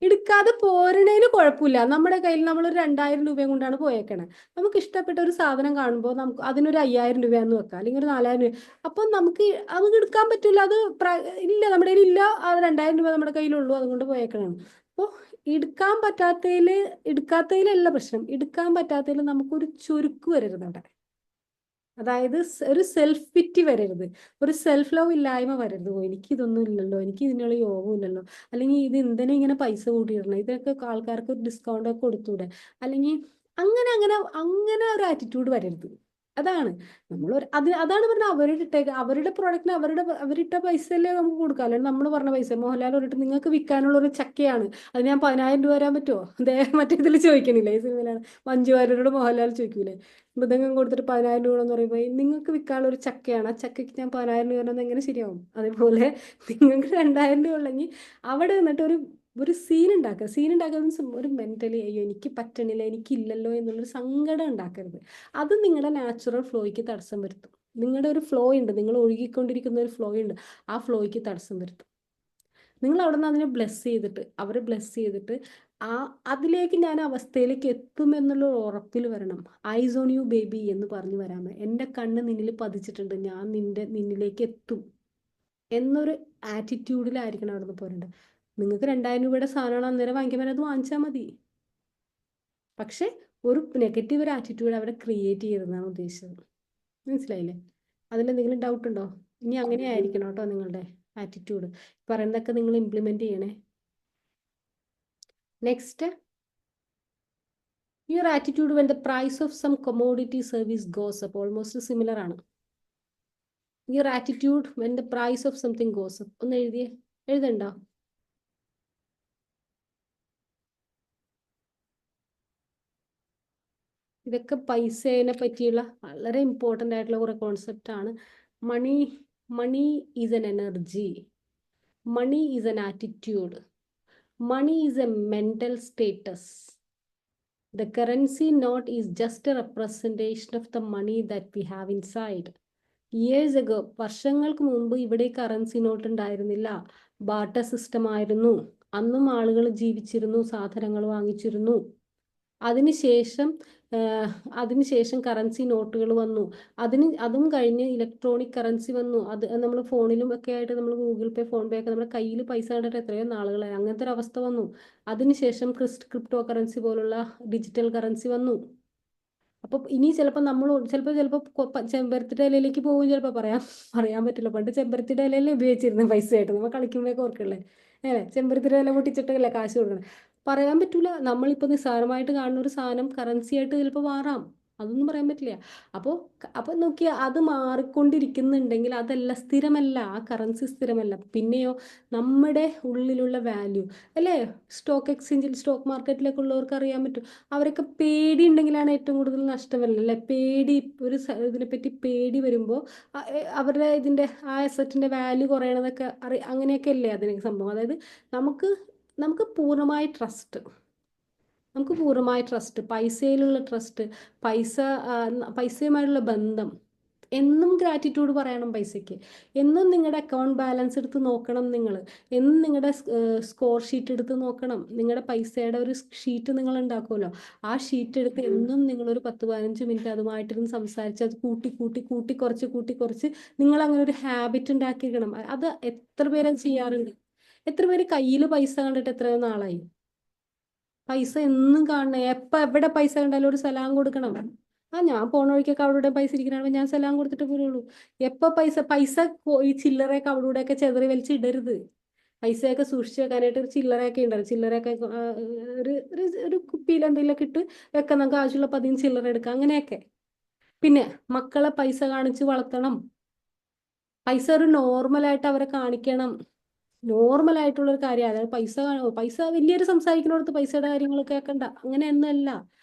എടുക്കാതെ പോരണേന് കുഴപ്പമില്ല. നമ്മുടെ കയ്യിൽ നമ്മളൊരു 2000 രൂപയും കൊണ്ടാണ് പോയേക്കണേ. നമുക്ക് ഇഷ്ടപ്പെട്ട ഒരു സാധനം കാണുമ്പോൾ നമുക്ക് അതിനൊരു 5000 രൂപയാന്ന് വെക്കാം, അല്ലെങ്കിൽ ഒരു 4000 രൂപ. അപ്പൊ നമുക്ക് എടുക്കാൻ പറ്റില്ല. അത് ഇല്ല, നമ്മുടെ കയ്യിൽ ഇല്ല. ആ 2000 രൂപ നമ്മുടെ കയ്യിലുള്ളൂ, അതുകൊണ്ട് പോയേക്കണം. അപ്പോൾ എടുക്കാത്തതിലല്ല പ്രശ്നം. എടുക്കാൻ പറ്റാത്തതിൽ നമുക്കൊരു ചുരുക്ക് വരരുത് അവിടെ. അതായത് ഒരു സെൽഫ് പിറ്റി വരരുത്, ഒരു സെൽഫ് ലവ് ഇല്ലായ്മ വരരുത്. എനിക്ക് ഇതൊന്നും ഇല്ലല്ലോ, എനിക്ക് ഇതിനുള്ള യോഗം ഇല്ലല്ലോ, അല്ലെങ്കിൽ ഇത് എന്തിനാ ഇങ്ങനെ പൈസ കൂട്ടിയിടണം, ഇതൊക്കെ ആൾക്കാർക്ക് ഒരു ഡിസ്കൗണ്ട് ഒക്കെ കൊടുത്തൂടെ, അല്ലെങ്കിൽ അങ്ങനെ അങ്ങനെ അങ്ങനെ ഒരു ആറ്റിറ്റ്യൂഡ് വരരുത്. അതാണ് അതാണ് പറഞ്ഞത്. അവരുടെ പ്രോഡക്റ്റിന് അവരിട്ട പൈസയല്ലേ നമുക്ക് കൊടുക്കാം. അല്ലെങ്കിൽ നമ്മൾ പറഞ്ഞ പൈസ, മോഹൻലാൽ പറഞ്ഞിട്ട് നിങ്ങൾക്ക് വിൽക്കാനുള്ള ഒരു ചക്കയാണ്, അത് ഞാൻ 10000 രൂപ തരാൻ പറ്റുമോ? മറ്റേ ഇതിൽ ചോദിക്കണില്ലേ, ഈ സിനിമയിലാണ് മഞ്ജു വാര്യരോട് മോഹൻലാൽ ചോദിക്കൂലേ, മൃദംഗം കൊടുത്തിട്ട് 10000 രൂപ എന്ന് പറയുമ്പോൾ, നിങ്ങൾക്ക് വിൽക്കാനുള്ള ഒരു ചക്കയാണ്, ആ ചക്കയ്ക്ക് ഞാൻ 10000 രൂപ എന്നത് എങ്ങനെ ശരിയാവും? അതേപോലെ നിങ്ങൾക്ക് 2000 രൂപ ഉള്ളെങ്കിൽ അവിടെ നിന്നിട്ട് ഒരു സീൻ ഉണ്ടാക്കുക മീൻസ് ഒരു മെന്റലി അയ്യോ എനിക്ക് പറ്റണില്ല, എനിക്കില്ലല്ലോ എന്നുള്ളൊരു സങ്കടം ഉണ്ടാക്കരുത്. അത് നിങ്ങളുടെ നാച്ചുറൽ ഫ്ലോയ്ക്ക് തടസ്സം വരുത്തും. നിങ്ങളുടെ ഒരു ഫ്ലോ ഉണ്ട്, നിങ്ങൾ ഒഴുകിക്കൊണ്ടിരിക്കുന്ന ഒരു ഫ്ലോ ഉണ്ട്, ആ ഫ്ലോയ്ക്ക് തടസ്സം വരുത്തും. നിങ്ങൾ അവിടെ നിന്ന് അതിനെ അവരെ ബ്ലെസ് ചെയ്തിട്ട് അതിലേക്ക് ഞാൻ അവസ്ഥയിലേക്ക് എത്തും എന്നുള്ള ഉറപ്പിൽ വരണം. ഐസ് ഓൺ യു ബേബി എന്ന് പറഞ്ഞു വരാമേ, എൻ്റെ കണ്ണ് നിന്നിൽ പതിച്ചിട്ടുണ്ട്, ഞാൻ നിന്നിലേക്ക് എത്തും എന്നൊരു ആറ്റിറ്റ്യൂഡിലായിരിക്കണം അവിടെ നിന്ന് പോരേണ്ടത്. നിങ്ങൾക്ക് 2000 രൂപയുടെ സാധനമാണ് അന്നേരം വാങ്ങിക്കാൻ, അത് വാങ്ങിച്ചാൽ മതി. പക്ഷെ ഒരു നെഗറ്റീവ് ഒരു ആറ്റിറ്റ്യൂഡ് അവിടെ ക്രിയേറ്റ് ചെയ്യരുതെന്നാണ് ഉദ്ദേശിച്ചത്. മനസ്സിലായില്ലേ? അതിലെന്തെങ്കിലും ഡൗട്ട് ഉണ്ടോ? ഇനി അങ്ങനെ ആയിരിക്കണം കേട്ടോ നിങ്ങളുടെ ആറ്റിറ്റ്യൂഡ്. പറയുന്നതൊക്കെ നിങ്ങൾ ഇംപ്ലിമെന്റ് ചെയ്യണേ. Next, your attitude when the price of some commodity service goes up. Almost similar ആണ്. Your attitude when the price of something goes up. ഒന്ന് എഴുതണ്ടോ? ഇതൊക്കെ പൈസേനെ പറ്റിയുള്ള വളരെ ഇമ്പോർട്ടൻ്റ് ആയിട്ടുള്ള കുറെ കോൺസെപ്റ്റ് ആണ്. Money is an energy, money is an attitude, money is a mental status. The currency note is just a representation of the money that we have inside. Years ago, വർഷങ്ങൾക്ക് മുമ്പ് ഇവിടെ കറൻസി നോട്ട് ഉണ്ടായിരുന്നില്ല. ബാർട്ടർ സിസ്റ്റം ആയിരുന്നു. അന്നും ആളുകൾ ജീവിച്ചിരുന്നു, സാധനങ്ങൾ വാങ്ങിച്ചിരുന്നു. അതിനുശേഷം അതിനുശേഷം കറൻസി നോട്ടുകൾ വന്നു. അതും കഴിഞ്ഞ് ഇലക്ട്രോണിക് കറൻസി വന്നു. അത് നമ്മൾ ഫോണിലും ഒക്കെ ആയിട്ട് നമ്മൾ ഗൂഗിൾ പേ, ഫോൺ പേ ഒക്കെ നമ്മുടെ കയ്യിൽ പൈസ കണ്ടിട്ട് എത്രയോ നാളുകളായി. അങ്ങനത്തെ ഒരു അവസ്ഥ വന്നു. അതിനുശേഷം ക്രിപ്റ്റോ കറൻസി പോലുള്ള ഡിജിറ്റൽ കറൻസി വന്നു. അപ്പൊ ഇനി ചിലപ്പോൾ നമ്മൾ ചെമ്പരത്തിയുടെ ഇലയിലേക്ക് പോകും. ചിലപ്പോൾ പറയാൻ പറ്റില്ല. പണ്ട് ചെമ്പരത്തിയുടെ ഇലയിലെ ഉപയോഗിച്ചിരുന്നു പൈസയായിട്ട്. നമ്മൾ കളിക്കുമ്പോഴൊക്കെ ഓർക്കല്ലേ, ചെമ്പരത്തിയുടെ ഇല പൊട്ടിച്ചിട്ടല്ലേ കാശ് കൊടുക്കണം. പറയാൻ പറ്റൂല. നമ്മളിപ്പോൾ നിസ്സാരമായിട്ട് കാണുന്ന ഒരു സാധനം കറൻസി ആയിട്ട് ചിലപ്പോൾ മാറാം. അതൊന്നും പറയാൻ പറ്റില്ല. അപ്പോൾ നോക്കിയാൽ അത് മാറിക്കൊണ്ടിരിക്കുന്നുണ്ടെങ്കിൽ അതല്ല, സ്ഥിരമല്ല. ആ കറൻസി സ്ഥിരമല്ല. പിന്നെയോ നമ്മുടെ ഉള്ളിലുള്ള വാല്യൂ അല്ലേ, സ്റ്റോക്ക് എക്സ്ചേഞ്ചിൽ, സ്റ്റോക്ക് മാർക്കറ്റിലൊക്കെ ഉള്ളവർക്ക് അറിയാൻ പറ്റും. അവരൊക്കെ പേടി ഉണ്ടെങ്കിലാണ് ഏറ്റവും കൂടുതൽ നഷ്ടം വരുന്നത് അല്ലേ. പേടി, ഇതിനെപ്പറ്റി പേടി വരുമ്പോൾ അവരുടെ ആ അസറ്റിന്റെ വാല്യൂ കുറയണതൊക്കെ അങ്ങനെയൊക്കെ അല്ലേ അതിനൊക്കെ സംഭവം. അതായത് നമുക്ക് പൂർണ്ണമായ ട്രസ്റ്റ്, പൈസയിലുള്ള ട്രസ്റ്റ്, പൈസയുമായിട്ടുള്ള ബന്ധം. എന്നും ഗ്രാറ്റിറ്റ്യൂഡ് പറയണം പൈസയ്ക്ക്. എന്നും നിങ്ങളുടെ അക്കൗണ്ട് ബാലൻസ് എടുത്ത് നോക്കണം. എന്നും നിങ്ങളുടെ സ്കോർ ഷീറ്റ് എടുത്ത് നോക്കണം. നിങ്ങളുടെ പൈസയുടെ ഒരു ഷീറ്റ് നിങ്ങൾ ഉണ്ടാക്കുമല്ലോ, ആ ഷീറ്റ് എടുത്ത് എന്നും നിങ്ങളൊരു 10-15 മിനിറ്റ് അതുമായിട്ടിരുന്ന് സംസാരിച്ച് അത് കൂട്ടി കുറച്ച് നിങ്ങൾ അങ്ങനെ ഒരു ഹാബിറ്റ് ഉണ്ടാക്കിയിരിക്കണം. അത് എത്ര പേര് ചെയ്യാറുണ്ട്? എത്ര പേര് കയ്യിൽ പൈസ കണ്ടിട്ട് എത്രയോ നാളായി? പൈസ എന്നും കാണണേ. എവിടെ പൈസ കണ്ടാലും ഒരു സലാം കൊടുക്കണം. ഞാൻ പോണ വഴിക്കൊക്കെ അവിടെ പൈസ ഇരിക്കണ ഞാൻ സലാം കൊടുത്തിട്ട് പോരുള്ളൂ. പൈസ ഈ ചില്ലറയൊക്കെ അവിടെ ഒക്കെ ചെതറി വലിച്ചിടരുത്. പൈസയൊക്കെ സൂക്ഷിച്ചു വെക്കാനായിട്ട് ചില്ലറയൊക്കെ ഉണ്ടല്ലോ. ചില്ലറയൊക്കെ ഒരു കുപ്പിയിൽ എന്തെങ്കിലുമൊക്കെ ഇട്ട് വെക്കാം. നമുക്ക് ആവശ്യമുള്ള 10 ചില്ലറ എടുക്കാം. അങ്ങനെയൊക്കെ. പിന്നെ മക്കളെ പൈസ കാണിച്ച് വളർത്തണം. പൈസ ഒരു നോർമലായിട്ട് അവരെ കാണിക്കണം. നോർമൽ ആയിട്ടുള്ള ഒരു കാര്യം. അതായത് പൈസ വലിയൊരു സംസാരിക്കുന്നിടത്ത് പൈസയുടെ കാര്യങ്ങളൊക്കെ കേൾക്കണ്ട. അങ്ങനെയൊന്നുമല്ല.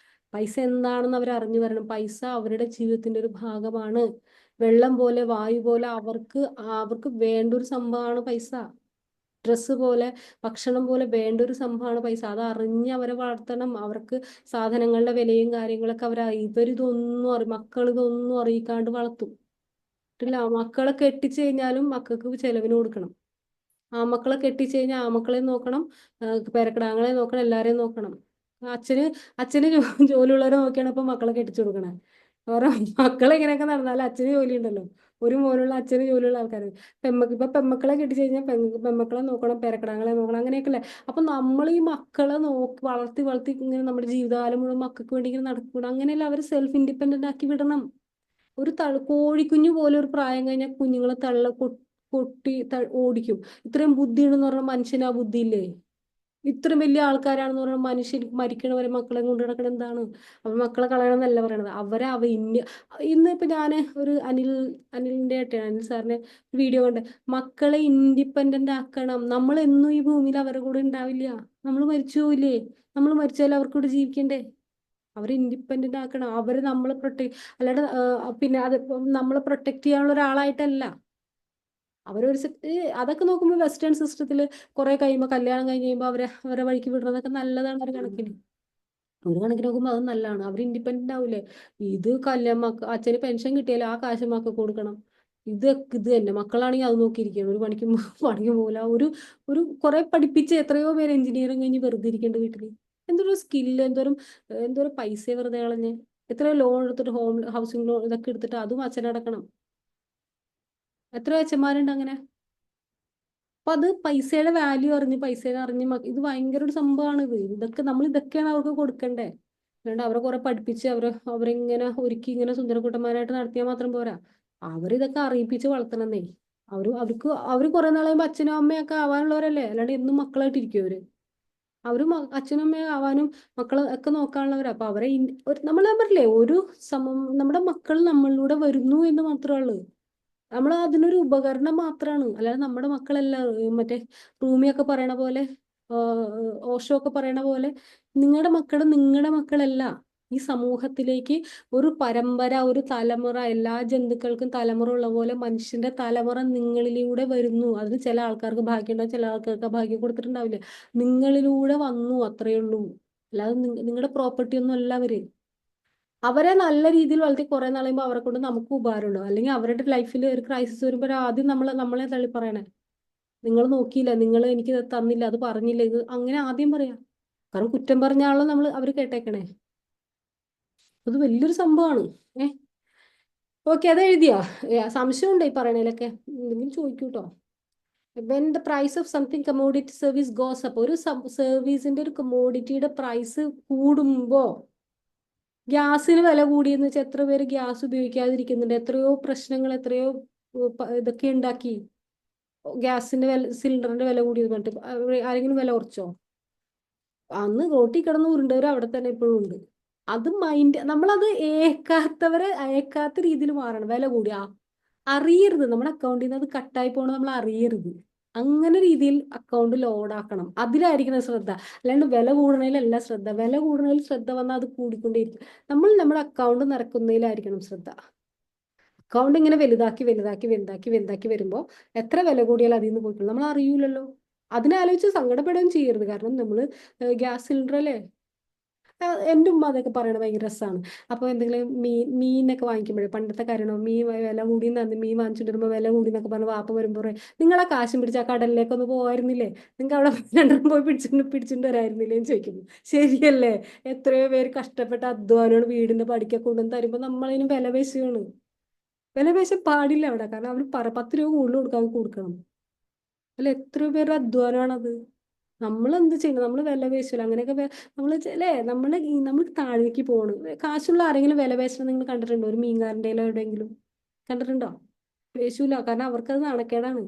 പൈസ എന്താണെന്ന് അവർ അറിഞ്ഞു വരണം. പൈസ അവരുടെ ജീവിതത്തിന്റെ ഒരു ഭാഗമാണ്. വെള്ളം പോലെ, വായു പോലെ അവർക്ക് വേണ്ട ഒരു സംഭവമാണ് പൈസ. ഡ്രസ്സ് പോലെ, ഭക്ഷണം പോലെ വേണ്ട ഒരു സംഭവമാണ് പൈസ. അത് അറിഞ്ഞ് അവരെ വളർത്തണം. അവർക്ക് സാധനങ്ങളുടെ വിലയും കാര്യങ്ങളൊക്കെ മക്കൾ ഇതൊന്നും അറിയിക്കാണ്ട് വളർത്തും. മക്കളെ കെട്ടിച്ചു കഴിഞ്ഞാലും മക്കൾക്ക് ചെലവിന് കൊടുക്കണം. മക്കളെ കെട്ടിച്ചു കഴിഞ്ഞാൽ മക്കളെ നോക്കണം, പേരക്കിടാങ്ങളെ നോക്കണം, എല്ലാരെയും നോക്കണം. അച്ഛന് ജോലിയുള്ളവരെ നോക്കിയാണ് ഇപ്പൊ മക്കളെ കെട്ടിച്ചു കൊടുക്കണേ. അവരുടെ മക്കളെ ഇങ്ങനെയൊക്കെ നടന്നാലും അച്ഛന് ജോലി ഉണ്ടല്ലോ. ഒരു മോനുള്ള അച്ഛന് ജോലിയുള്ള ആൾക്കാർ. ഇപ്പൊ പെമ്മക്കളെ കെട്ടിച്ചു കഴിഞ്ഞാൽ പെമ്മക്കളെ നോക്കണം, പേരക്കിടാങ്ങളെ നോക്കണം, അങ്ങനെയൊക്കെ അല്ലേ. അപ്പൊ നമ്മൾ ഈ മക്കളെ വളർത്തി ഇങ്ങനെ നമ്മുടെ ജീവിതകാലം മുഴുവൻ മക്കൾക്ക് വേണ്ടി ഇങ്ങനെ നടക്കണം. അങ്ങനെയല്ല, അവർ സെൽഫ് ഇൻഡിപെൻഡന്റ് ആക്കി വിടണം. ഒരു കോഴിക്കുഞ്ഞു പോലെ ഒരു പ്രായം കഴിഞ്ഞാൽ കുഞ്ഞുങ്ങളെ കൊട്ടി ഓടിക്കും. ഇത്രയും ബുദ്ധിയുണ്ടെന്ന് പറഞ്ഞ മനുഷ്യന് ആ ബുദ്ധിയില്ലേ? ഇത്രയും വലിയ ആൾക്കാരാണെന്ന് പറഞ്ഞാൽ മനുഷ്യൻ മരിക്കണവരെ മക്കളെ കൊണ്ട് നടക്കണം. എന്താണ് അവർ മക്കളെ കളയണമെന്നല്ല പറയണത്. ഇന്ന് ഇപ്പൊ ഞാന് ഒരു അനിൽ സാറിന്റെ വീഡിയോ കണ്ട്. മക്കളെ ഇൻഡിപെൻഡന്റ് ആക്കണം. നമ്മൾ എന്നും ഈ ഭൂമിയിൽ അവരുടെ കൂടെ ഉണ്ടാവില്ല. നമ്മൾ മരിച്ചു പോവില്ലേ? നമ്മൾ മരിച്ചാൽ അവർക്കൂടെ ജീവിക്കണ്ടേ? അവരെ ഇൻഡിപെൻഡന്റ് ആക്കണം. അവര് നമ്മളെ അല്ലാണ്ട് പിന്നെ അത് നമ്മളെ പ്രൊട്ടക്ട് ചെയ്യാനുള്ള ഒരാളായിട്ടല്ല. അതൊക്കെ നോക്കുമ്പോൾ വെസ്റ്റേൺ സിസ്റ്റത്തിൽ കുറെ കഴിയുമ്പോൾ, കല്യാണം കഴിയുമ്പോൾ അവരെ വഴിക്ക് വിടുന്നതൊക്കെ നല്ലതാണ് ഒരു കണക്കിന്. നോക്കുമ്പോൾ അത് നല്ലതാണ്. അവർ ഇൻഡിപെൻഡന്റ് ആവൂലേ? ഇത് അച്ഛന് പെൻഷൻ കിട്ടിയാലും ആ കാശ് മക്കൾക്ക് കൊടുക്കണം. ഇത് തന്നെ. മക്കളാണെങ്കിൽ അത് നോക്കിയിരിക്കണം. ഒരു പണിക്ക് പോകില്ല. ഒരു കുറെ പഠിപ്പിച്ച് എത്രയോ പേര് എഞ്ചിനീയറിംഗ് കഴിഞ്ഞ് വെറുതെ ഇരിക്കേണ്ട വീട്ടില്. എന്തൊരു സ്കില്ല്, എന്തോരം പൈസ വെറുതെ കളഞ്ഞ്. എത്രയോ ലോൺ എടുത്തിട്ട് ഹൗസിംഗ് ലോൺ ഇതൊക്കെ എടുത്തിട്ട് അതും അച്ഛനടക്കണം. എത്രയോ അച്ഛന്മാരുണ്ട് അങ്ങനെ. അപ്പൊ അത് പൈസയുടെ വാല്യൂ അറിഞ്ഞ് ഇത് ഭയങ്കര ഒരു സംഭവമാണ്. ഇതൊക്കെയാണ് അവർക്ക് കൊടുക്കണ്ടേ. അല്ലാണ്ട് അവരെ കുറെ പഠിപ്പിച്ച് അവരിങ്ങനെ ഒരുക്കി ഇങ്ങനെ സുന്ദരക്കുട്ടന്മാരായിട്ട് നടത്തിയാൽ മാത്രം പോരാ. അവരിതൊക്കെ അറിയിപ്പിച്ച് വളർത്തണമെന്നേ. അവര് കുറെ നാളാകുമ്പോ അച്ഛനും അമ്മയൊക്കെ ആവാനുള്ളവരല്ലേ. അല്ലാണ്ട് എന്നും മക്കളായിട്ട് ഇരിക്കും അവര് അച്ഛനും അമ്മയും ആവാനും മക്കളെ ഒക്കെ നോക്കാനുള്ളവരാ. അപ്പൊ അവരെ നമ്മൾ പറഞ്ഞില്ലേ, നമ്മുടെ മക്കൾ നമ്മളിലൂടെ വരുന്നു എന്ന് മാത്രമേ. നമ്മൾ അതിനൊരു ഉപകരണം മാത്രമാണ്. അല്ലാതെ നമ്മുടെ മക്കളല്ല. മറ്റേ റൂമിയൊക്കെ പറയണ പോലെ, ഓഷോ ഒക്കെ പറയണ പോലെ, നിങ്ങളുടെ മക്കളല്ല. ഈ സമൂഹത്തിലേക്ക് ഒരു പരമ്പര, ഒരു തലമുറ, എല്ലാ ജന്തുക്കൾക്കും തലമുറ ഉള്ള പോലെ മനുഷ്യന്റെ തലമുറ നിങ്ങളിലൂടെ വരുന്നു. അതിന് ചില ആൾക്കാർക്ക് ഭാഗ്യം ഉണ്ടാവും, ചില ആൾക്കാർക്ക് ഭാഗ്യം കൊടുത്തിട്ടുണ്ടാവില്ല. നിങ്ങളിലൂടെ വന്നു, അത്രയേ ഉള്ളൂ. അല്ലാതെ നിങ്ങളുടെ പ്രോപ്പർട്ടി ഒന്നും അല്ല അവര്. അവരെ നല്ല രീതിയിൽ വളർത്തി കുറെ നാൾ കഴിയുമ്പോൾ അവരെ കൊണ്ട് നമുക്ക് ഉപകാരമുണ്ടോ? അല്ലെങ്കിൽ അവരുടെ ലൈഫിൽ ഒരു ക്രൈസിസ് വരുമ്പോൾ ആദ്യം നമ്മളെ തള്ളി പറയണേ, നിങ്ങൾ നോക്കിയില്ല, നിങ്ങൾ എനിക്ക് ഇത് തന്നില്ല, അത് പറഞ്ഞില്ല, ഇത് അങ്ങനെ ആദ്യം പറയാം. കാരണം കുറ്റം പറഞ്ഞ ആളോ അവർ കേട്ടേക്കണേ. അത് വലിയൊരു സംഭവമാണ്. ഏഹ് ഓക്കെ, അത് എഴുതിയോ? സംശയമുണ്ടോ ഈ പറയണേലൊക്കെ? എന്തെങ്കിലും ചോദിക്കൂട്ടോ. When the price of something commodity service goes up, ഒരു സർവീസിന്റെ ഒരു കമോഡിറ്റിയുടെ പ്രൈസ് കൂടുമ്പോ, ഗ്യാസിന് വില കൂടിയെന്ന് വെച്ചാൽ എത്ര പേര് ഗ്യാസ് ഉപയോഗിക്കാതിരിക്കുന്നുണ്ട്, എത്രയോ പ്രശ്നങ്ങൾ, എത്രയോ ഇതൊക്കെ ഉണ്ടാക്കി. ഗ്യാസിന്റെ വില, സിലിണ്ടറിന്റെ വില കൂടിയത് പറഞ്ഞിട്ട് ആരെങ്കിലും വില കുറച്ചോ? അന്ന് റോട്ടിൽ കിടന്ന് ഉരുണ്ടവർ അവിടെ തന്നെ ഇപ്പോഴും ഉണ്ട്. അത് മൈൻഡ്, നമ്മളത് ഏക്കാത്ത രീതിയിൽ മാറണം. വില കൂടി അറിയരുത്, നമ്മുടെ അക്കൗണ്ടിൽ നിന്ന് അത് കട്ടായി പോകണം, നമ്മൾ അറിയരുത്. അങ്ങനെ രീതിയിൽ അക്കൗണ്ട് ലോഡാക്കണം, അതിലായിരിക്കണം ശ്രദ്ധ. അല്ലാണ്ട് വില കൂടണതിലല്ല ശ്രദ്ധ. വില കൂടണതിൽ ശ്രദ്ധ വന്നാൽ അത് കൂടിക്കൊണ്ടേയിരിക്കും. നമ്മുടെ അക്കൗണ്ട് നിറക്കുന്നതിലായിരിക്കണം ശ്രദ്ധ. അക്കൗണ്ട് ഇങ്ങനെ വലുതാക്കി വലുതാക്കി വലുതാക്കി വലുതാക്കി വരുമ്പോൾ എത്ര വില കൂടിയാൽ അതിൽ നിന്ന് പോയിട്ടുള്ളൂ നമ്മൾ അറിയൂലല്ലോ. അതിനാലോചിച്ച് സങ്കടപ്പെടുകയും ചെയ്യരുത്. കാരണം നമ്മൾ ഗ്യാസ് സിലിണ്ടർ അല്ലേ, എൻ്റെ ഉമ്മ അതൊക്കെ പറയണത് ഭയങ്കര രസമാണ്. അപ്പോൾ എന്തെങ്കിലും മീനൊക്കെ വാങ്ങിക്കുമ്പോഴേ, പണ്ടത്തെ കാര്യമാണോ, മീൻ വില കൂടി മീൻ വാങ്ങിച്ചിട്ട് വരുമ്പോൾ വില കൂടി എന്നൊക്കെ പറഞ്ഞ് വാപ്പ വരുമ്പോൾ നിങ്ങളെ കാശും പിടിച്ച് ആ കടലിലേക്കൊന്ന് പോകായിരുന്നില്ലേ, നിങ്ങൾക്ക് അവിടെ രണ്ടെണ്ണം പോയി പിടിച്ചിട്ട് വരായിരുന്നില്ലേ എന്ന് ചോദിക്കുന്നു. ശരിയല്ലേ? എത്രയോ പേര് കഷ്ടപ്പെട്ട അധ്വാനമാണ് വീടിന്റെ പടിക്കൊക്കെ കൊണ്ടുവന്ന് തരുമ്പോൾ നമ്മളതിന് വില പേശുകയാണ്. വില പേശ പാടില്ല അവിടെ. കാരണം അവർ 10 രൂപ കൂടുതൽ കൊടുക്കണം. അല്ല, എത്രയോ പേരുടെ അധ്വാനമാണത്. നമ്മൾ എന്ത് ചെയ്യണം? നമ്മൾ വില പേശില്ല അങ്ങനെയൊക്കെ. നമ്മൾ അല്ലേ, നമ്മൾ താഴേക്ക് പോകണം. കാശുള്ള ആരെങ്കിലും വില പേശണം നിങ്ങൾ കണ്ടിട്ടുണ്ടോ? ഒരു മീൻകാരൻ്റെ എവിടെയെങ്കിലും കണ്ടിട്ടുണ്ടോ? പേശൂല. കാരണം അവർക്കത് നാണക്കേടാണ്.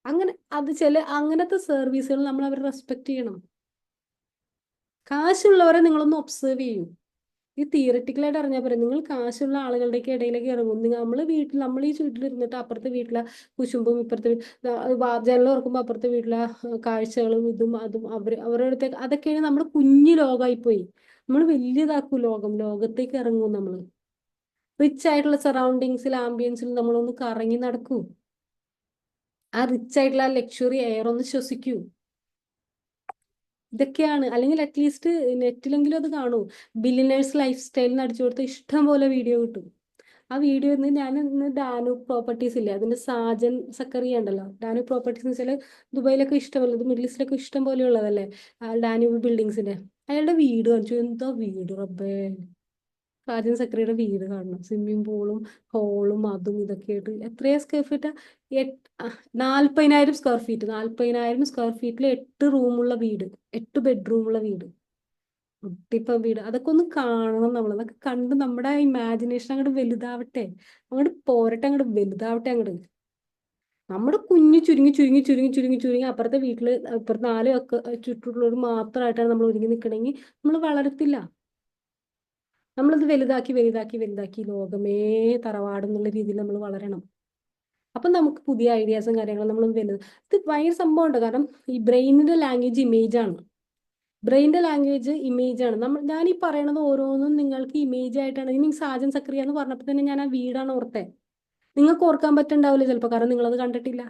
അങ്ങനെ അത് അങ്ങനത്തെ സർവീസുകൾ നമ്മൾ അവരെ റെസ്പെക്ട് ചെയ്യണം. കാശുള്ളവരെ നിങ്ങളൊന്ന് ഒബ്സർവ് ചെയ്യൂ. ഈ തിയററ്റിക്കലായിട്ട് അറിഞ്ഞാൽ പോരെ. നിങ്ങൾ കാശുള്ള ആളുകളുടെയൊക്കെ ഇടയിലേക്ക് ഇറങ്ങും. നമ്മൾ ഈ വീട്ടിലിരുന്നിട്ട് അപ്പുറത്തെ വീട്ടിലെ കുശുമ്പും ഇപ്പുറത്തെ ജനൽ തുറക്കുമ്പോൾ അപ്പുറത്തെ വീട്ടിലെ കാഴ്ചകളും ഇതും അതും അവരുടെ അടുത്തേക്ക്, അതൊക്കെയാണ് നമ്മുടെ കുഞ്ഞു ലോകമായി പോയി. നമ്മൾ വലിയതാക്കും ലോകത്തേക്ക് ഇറങ്ങും. നമ്മൾ റിച്ച് ആയിട്ടുള്ള സറൗണ്ടിങ്സിൽ, ആംബിയൻസിൽ നമ്മളൊന്ന് കറങ്ങി നടക്കൂ. ആ റിച്ച് ആയിട്ടുള്ള ലക്ഷറി എയർ ഒന്ന് ശ്വസിക്കൂ. ഇതൊക്കെയാണ്. അല്ലെങ്കിൽ അറ്റ്ലീസ്റ്റ് നെറ്റിലെങ്കിലും അത് കാണൂ. ബില്ലിനേഴ്സ് ലൈഫ് സ്റ്റൈലിന് അടിച്ചു കൊടുത്ത ഇഷ്ടം പോലെ വീഡിയോ കിട്ടും. ആ വീഡിയോ ഞാൻ ഇന്ന് ഡാനു പ്രോപ്പർട്ടീസ് ഇല്ലേ, അതിന്റെ സാജൻ സക്കറിയ ഉണ്ടല്ലോ. ഡാനു പ്രോപ്പർട്ടീസ് എന്ന് വെച്ചാൽ ദുബായിലൊക്കെ ഇഷ്ടമല്ല, ഇത് മിഡിൽ ഈസ്റ്റിലൊക്കെ ഇഷ്ടം പോലെ ഉള്ളതല്ലേ, ഡാനൂബ് ബിൽഡിങ്സിന്റെ. അയാളുടെ വീട് കാണിച്ചു. എന്തോ വീട് റബ്ബേ! സാജൻ സക്കറിയുടെ വീട് കാണണം. സ്വിമ്മിംഗ് പൂളും ഹോളും അതും ഇതൊക്കെ ആയിട്ട്. എത്രയാ സ്ക്വയർ ഫീറ്റാ? 40,000 square feet. 40,000 സ്ക്വയർ ഫീറ്റിൽ 8 റൂമുള്ള വീട്, 8 ബെഡ്റൂമുള്ള വീട്, ഒട്ടിപ്പ വീട്. അതൊക്കെ ഒന്ന് കാണണം നമ്മൾ. അതൊക്കെ കണ്ട് നമ്മുടെ ഇമാജിനേഷൻ അങ്ങോട്ട് വലുതാവട്ടെ, അങ്ങോട്ട് പോരട്ടെ, അങ്ങോട്ട് വലുതാവട്ടെ അങ്ങോട്ട്. നമ്മുടെ കുഞ്ഞു ചുരുങ്ങി ചുരുങ്ങി ചുരുങ്ങി ചുരുങ്ങി ചുരുങ്ങി അപ്പുറത്തെ വീട്ടില്, ഇപ്പുറത്തെ 4 ഒക്കെ ചുറ്റുള്ളവർ മാത്രമായിട്ടാണ് നമ്മൾ ഒരുങ്ങി നിൽക്കണമെങ്കിൽ നമ്മൾ വളരത്തില്ല. നമ്മളത് വലുതാക്കി വലുതാക്കി വലുതാക്കി ലോകമേ തറവാട് എന്നുള്ള രീതിയിൽ നമ്മൾ വളരണം. അപ്പം നമുക്ക് പുതിയ ഐഡിയാസും കാര്യങ്ങളും നമ്മൾ വലുത്. ഇത് ഭയങ്കര സംഭവമുണ്ട്. കാരണം ഈ ബ്രെയിനിന്റെ ലാംഗ്വേജ് ഇമേജ് ആണ്. ബ്രെയിനിന്റെ ലാംഗ്വേജ് ഇമേജ് ആണ്. ഞാൻ ഈ പറയണത് ഓരോന്നും നിങ്ങൾക്ക് ഇമേജ് ആയിട്ടാണ്. ഇനി സാജൻ സക്രിയ എന്ന് പറഞ്ഞപ്പോൾ തന്നെ ഞാൻ ആ വീടാണ് ഓർത്തേ. നിങ്ങൾക്ക് ഓർക്കാൻ പറ്റുണ്ടാവില്ല ചിലപ്പോൾ, കാരണം നിങ്ങളത് കണ്ടിട്ടില്ല.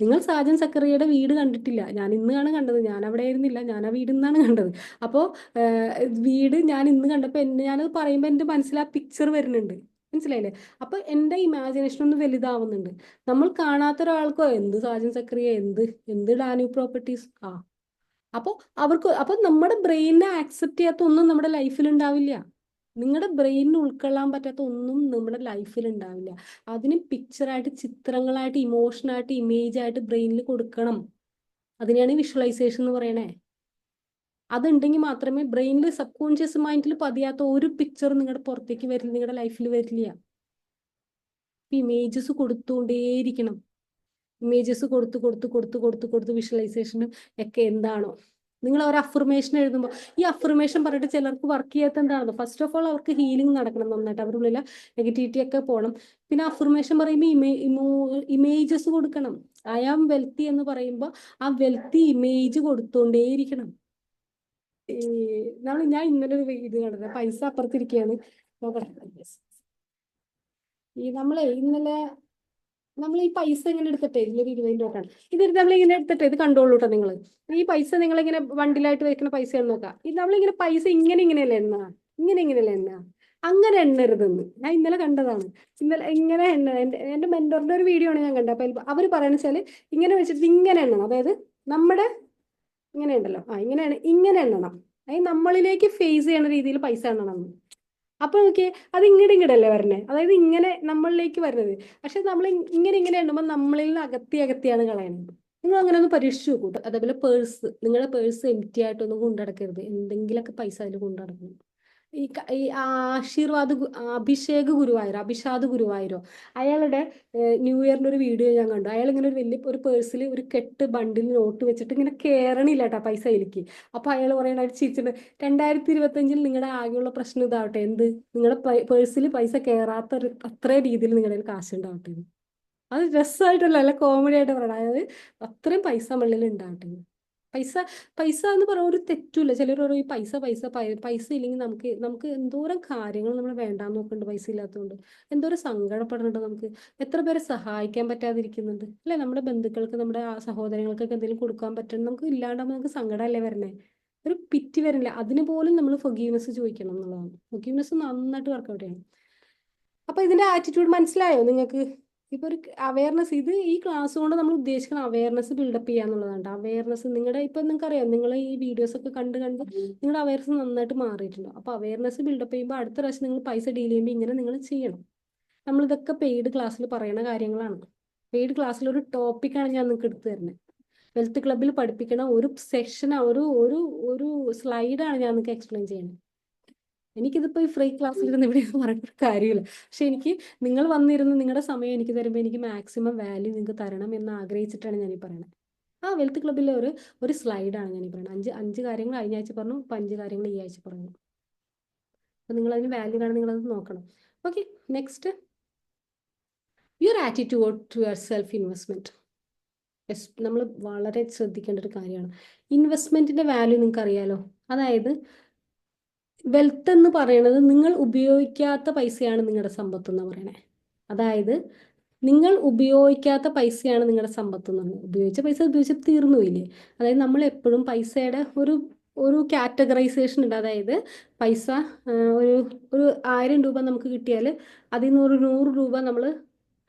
നിങ്ങൾ സാജൻ സക്കറിയയുടെ വീട് കണ്ടിട്ടില്ല. ഞാൻ ഇന്നാണ് കണ്ടത്. ഞാൻ അവിടെ ആയിരുന്നില്ല, ഞാൻ ആ വീട് ഇന്നാണ് കണ്ടത്. അപ്പോൾ വീട് ഞാൻ ഇന്ന് കണ്ടപ്പോൾ ഞാനത് പറയുമ്പോൾ എൻ്റെ മനസ്സിൽ ആ പിക്ചർ വരുന്നുണ്ട്. മനസ്സിലായില്ലേ? അപ്പൊ എൻ്റെ ഇമാജിനേഷൻ ഒന്ന് വലുതാവുന്നുണ്ട്. നമ്മൾ കാണാത്ത ഒരാൾക്കോ എന്ത് സാജൻ സക്കറിയ, എന്ത് ഡാനു പ്രോപ്പർട്ടീസ്, അപ്പൊ നമ്മുടെ ബ്രെയിനിനെ ആക്സെപ്റ്റ് ചെയ്യാത്ത ഒന്നും നമ്മുടെ ലൈഫിൽ ഉണ്ടാവില്ല. നിങ്ങളുടെ ബ്രെയിനിന് ഉൾക്കൊള്ളാൻ പറ്റാത്ത ഒന്നും നമ്മുടെ ലൈഫിൽ ഉണ്ടാവില്ല. അതിന് പിക്ചറായിട്ട്, ചിത്രങ്ങളായിട്ട്, ഇമോഷനായിട്ട്, ഇമേജ് ആയിട്ട് ബ്രെയിനിൽ കൊടുക്കണം. അതിനെയാണ് വിഷ്വലൈസേഷൻ എന്ന് പറയണേ. അതുണ്ടെങ്കിൽ മാത്രമേ ബ്രെയിനിൽ, സബ് കോൺഷ്യസ് മൈൻഡിൽ പതിയാത്ത ഒരു പിക്ചർ നിങ്ങളുടെ പുറത്തേക്ക് വരില്ല, നിങ്ങളുടെ ലൈഫിൽ വരില്ല. ഇമേജസ് കൊടുത്തുകൊണ്ടേയിരിക്കണം. ഇമേജസ് കൊടുത്ത് വിഷ്വലൈസേഷനും ഒക്കെ എന്താണോ. നിങ്ങൾ ഒരു അഫർമേഷൻ എഴുതുമ്പോൾ ഈ അഫർമേഷൻ പറഞ്ഞിട്ട് ചിലർക്ക് വർക്ക് ചെയ്യാത്ത എന്താണെന്നോ, ഫസ്റ്റ് ഓഫ് ഓൾ അവർക്ക് ഹീലിംഗ് നടക്കണം നന്നായിട്ട്, അവരുടെ ഉള്ളിൽ നെഗറ്റിവിറ്റി ഒക്കെ പോകണം. പിന്നെ അഫർമേഷൻ പറയുമ്പോൾ ഇമേജസ് കൊടുക്കണം. ഐ ആം വെൽത്തി എന്ന് പറയുമ്പോൾ ആ വെൽത്തി ഇമേജ് കൊടുത്തോണ്ടേയിരിക്കണം. ഞാൻ ഇന്നലെ ഒരു ഇത് കണ്ടത്, പൈസ അപ്പുറത്തിരിക്കുകയാണ്. നമ്മളെ ഇന്നലെ നമ്മൾ ഈ പൈസ ഇങ്ങനെ എടുത്തിട്ട് ഇതിലൊരു 20 രൂപ ഇതെടുത്ത് നമ്മളിങ്ങനെ എടുത്തിട്ട് ഇത് കണ്ടോളൂ കേട്ടോ നിങ്ങൾ. ഈ പൈസ നിങ്ങളിങ്ങനെ ബണ്ടിലായിട്ട് വെക്കുന്ന പൈസയാണ് നോക്കുക. ഇത് നമ്മളിങ്ങനെ പൈസ ഇങ്ങനെയല്ലേ എണ്ണ, ഇങ്ങനെയല്ലേ എണ്ണ, അങ്ങനെ എണ്ണരുതെന്ന് ഞാൻ ഇന്നലെ കണ്ടതാണ്. ഇന്നലെ ഇങ്ങനെ എണ്ണ എൻ്റെ മെന്ററിന്റെ ഒരു വീഡിയോ ആണ് ഞാൻ കണ്ടത്. അപ്പൊ അവർ പറയുന്നത് വെച്ചാൽ ഇങ്ങനെ വെച്ചിട്ട് ഇങ്ങനെ എണ്ണണം. അതായത് നമ്മുടെ ഇങ്ങനെ ഉണ്ടല്ലോ, ഇങ്ങനെ എണ്ണണം. അതായത് നമ്മളിലേക്ക് ഫേസ് ചെയ്യുന്ന രീതിയിൽ പൈസ എണ്ണണം. അപ്പൊ നോക്കിയേ, അത് ഇങ്ങടല്ലേ വരണേ, അതായത് ഇങ്ങനെ നമ്മളിലേക്ക് വരുന്നത്. പക്ഷെ നമ്മൾ ഇങ്ങനെ എണ്ണുമ്പോൾ നമ്മളിൽ നിന്ന് അകത്തിയാണ് കളയുന്നത്. നിങ്ങൾ അങ്ങനെ ഒന്ന് പരീക്ഷിച്ച് നോക്കൂ. അതേപോലെ പേഴ്സ്, നിങ്ങളുടെ പേഴ്സ് എംപ്റ്റി ആയിട്ടൊന്നും കൊണ്ടുനടക്കരുത്. എന്തെങ്കിലുമൊക്കെ പൈസ അതിൽ കൊണ്ടുനടക്കണം. ഈ ആശീർവാദ് അഭിഷാദ് ഗുരുവായൂരോ അയാളുടെ ന്യൂ ഇയറിന്റെ ഒരു വീഡിയോ ഞാൻ കണ്ടു. അയാൾ ഇങ്ങനെ ഒരു വലിയ ഒരു പേഴ്സിൽ ഒരു കെട്ട് ബണ്ടിൽ നോട്ട് വെച്ചിട്ട് ഇങ്ങനെ കേറണില്ല കേട്ടോ പൈസ അതിലേക്ക്. അപ്പൊ അയാൾ പറയണ ചിരിച്ചിട്ട് 2025 നിങ്ങളുടെ ആകെയുള്ള പ്രശ്നം ഇതാവട്ടെ, എന്ത് നിങ്ങളുടെ പേഴ്സിൽ പൈസ കേറാത്ത അത്ര രീതിയിൽ നിങ്ങളുടെ കാശ് ഉണ്ടാവട്ടെ. അത് രസമായിട്ടല്ല, അല്ല കോമഡി ആയിട്ട് പറയണം. അതായത് അത്രയും പൈസ നമ്മളിൽ ഉണ്ടാവട്ടെ. പൈസ പൈസ എന്ന് പറയുന്ന ഒരു തെറ്റുമില്ല. ചിലർ പറയും ഈ പൈസ ഇല്ലെങ്കിൽ നമുക്ക് എന്തോരം കാര്യങ്ങൾ നമ്മൾ വേണ്ടാന്ന് നോക്കുന്നുണ്ട് പൈസ ഇല്ലാത്തതുകൊണ്ട്. എന്തോരം സങ്കടപ്പെടുന്നുണ്ട് നമുക്ക്. എത്ര പേരെ സഹായിക്കാൻ പറ്റാതിരിക്കുന്നുണ്ട് അല്ലെ? നമ്മുടെ ബന്ധുക്കൾക്ക്, നമ്മുടെ സഹോദരങ്ങൾക്കൊക്കെ എന്തെങ്കിലും കൊടുക്കാൻ പറ്റണം, നമുക്ക് ഇല്ലാണ്ടാകുമ്പോൾ നമുക്ക് സങ്കടമല്ലേ വരണേ? ഒരു പിറ്റി വരില്ല. അതിന് പോലും നമ്മൾ ഫൊഗീവ്നെസ് ചോദിക്കണം എന്നുള്ളതാണ്. ഫൊഗീവ്നെസ് നന്നായിട്ട് വർക്കൗട്ട് ചെയ്യണം. അപ്പൊ ഇതിന്റെ ആറ്റിറ്റ്യൂഡ് മനസ്സിലായോ നിങ്ങൾക്ക്? ഇപ്പൊ ഒരു അവയർനെസ്, ഇത് ഈ ക്ലാസ് കൊണ്ട് നമ്മൾ ഉദ്ദേശിക്കുന്ന അവയർനെസ് ബിൽഡപ്പ് ചെയ്യാന്നുള്ളതാണ്. അവയർനെസ് നിങ്ങളുടെ ഇപ്പൊ നിങ്ങൾക്ക് അറിയാം, നിങ്ങൾ ഈ വീഡിയോസ് ഒക്കെ കണ്ട് നിങ്ങളുടെ അവയർനെസ് നന്നായിട്ട് മാറിയിട്ടുണ്ടോ? അപ്പൊ അവയർനെസ് ബിൽഡപ്പ് ചെയ്യുമ്പോൾ അടുത്ത പ്രാവശ്യം നിങ്ങൾ പൈസ ഡീൽ ചെയ്യുമ്പോൾ ഇങ്ങനെ നിങ്ങൾ ചെയ്യണം. നമ്മളിതൊക്കെ പെയ്ഡ് ക്ലാസ്സിൽ പറയുന്ന കാര്യങ്ങളാണ്. പെയ്ഡ് ക്ലാസ്സിൽ ഒരു ടോപ്പിക്കാണ് ഞാൻ നിങ്ങൾക്ക് എടുത്തു തരുന്നത്. വെൽത്ത് ക്ലബിൽ പഠിപ്പിക്കണ ഒരു സെക്ഷൻ, ഒരു സ്ലൈഡാണ് ഞാൻ നിങ്ങൾക്ക് എക്സ്പ്ലെയിൻ ചെയ്യുന്നത്. എനിക്കിതിപ്പോൾ ഈ ഫ്രീ ക്ലാസ്സിലിരുന്ന് ഇവിടെ പറഞ്ഞിട്ട് കാര്യമില്ല. പക്ഷെ എനിക്ക് നിങ്ങൾ വന്നിരുന്ന് നിങ്ങളുടെ സമയം എനിക്ക് തരുമ്പോൾ എനിക്ക് മാക്സിമം വാല്യൂ നിങ്ങൾക്ക് തരണം എന്ന് ആഗ്രഹിച്ചിട്ടാണ് ഞാൻ ഈ പറയുന്നത്. ആ വെൽത്ത് ക്ലബിലെ ഒരു സ്ലൈഡാണ് ഞാൻ ഈ പറയുന്നത്. അഞ്ച് കാര്യങ്ങൾ കഴിഞ്ഞ ആഴ്ച പറഞ്ഞു, ഇപ്പം 5 കാര്യങ്ങൾ ഈ ആഴ്ച പറഞ്ഞു. അപ്പം നിങ്ങൾ അതിന് വാല്യൂ ആണ്, നിങ്ങളത് നോക്കണം. Okay, next, your attitude towards self investment. നമ്മൾ വളരെ ശ്രദ്ധിക്കേണ്ട ഒരു കാര്യമാണ്. ഇൻവെസ്റ്റ്മെന്റിന്റെ വാല്യൂ നിങ്ങൾക്ക് അറിയാലോ. അതായത് വെൽത്ത് എന്ന് പറയുന്നത് നിങ്ങൾ ഉപയോഗിക്കാത്ത പൈസയാണ് നിങ്ങളുടെ സമ്പത്ത് എന്ന് പറയണേ. അതായത് നിങ്ങൾ ഉപയോഗിക്കാത്ത പൈസയാണ് നിങ്ങളുടെ സമ്പത്ത് എന്ന് പറയുന്നത്. ഉപയോഗിച്ച പൈസ ഉപയോഗിച്ച് തീർന്നുപോയില്ലേ? അതായത് നമ്മൾ എപ്പോഴും പൈസയുടെ ഒരു കാറ്റഗറൈസേഷൻ ഉണ്ട്. അതായത് പൈസ ഒരു 1000 രൂപ നമുക്ക് കിട്ടിയാൽ അതിൽ നിന്ന് 100 രൂപ നമ്മൾ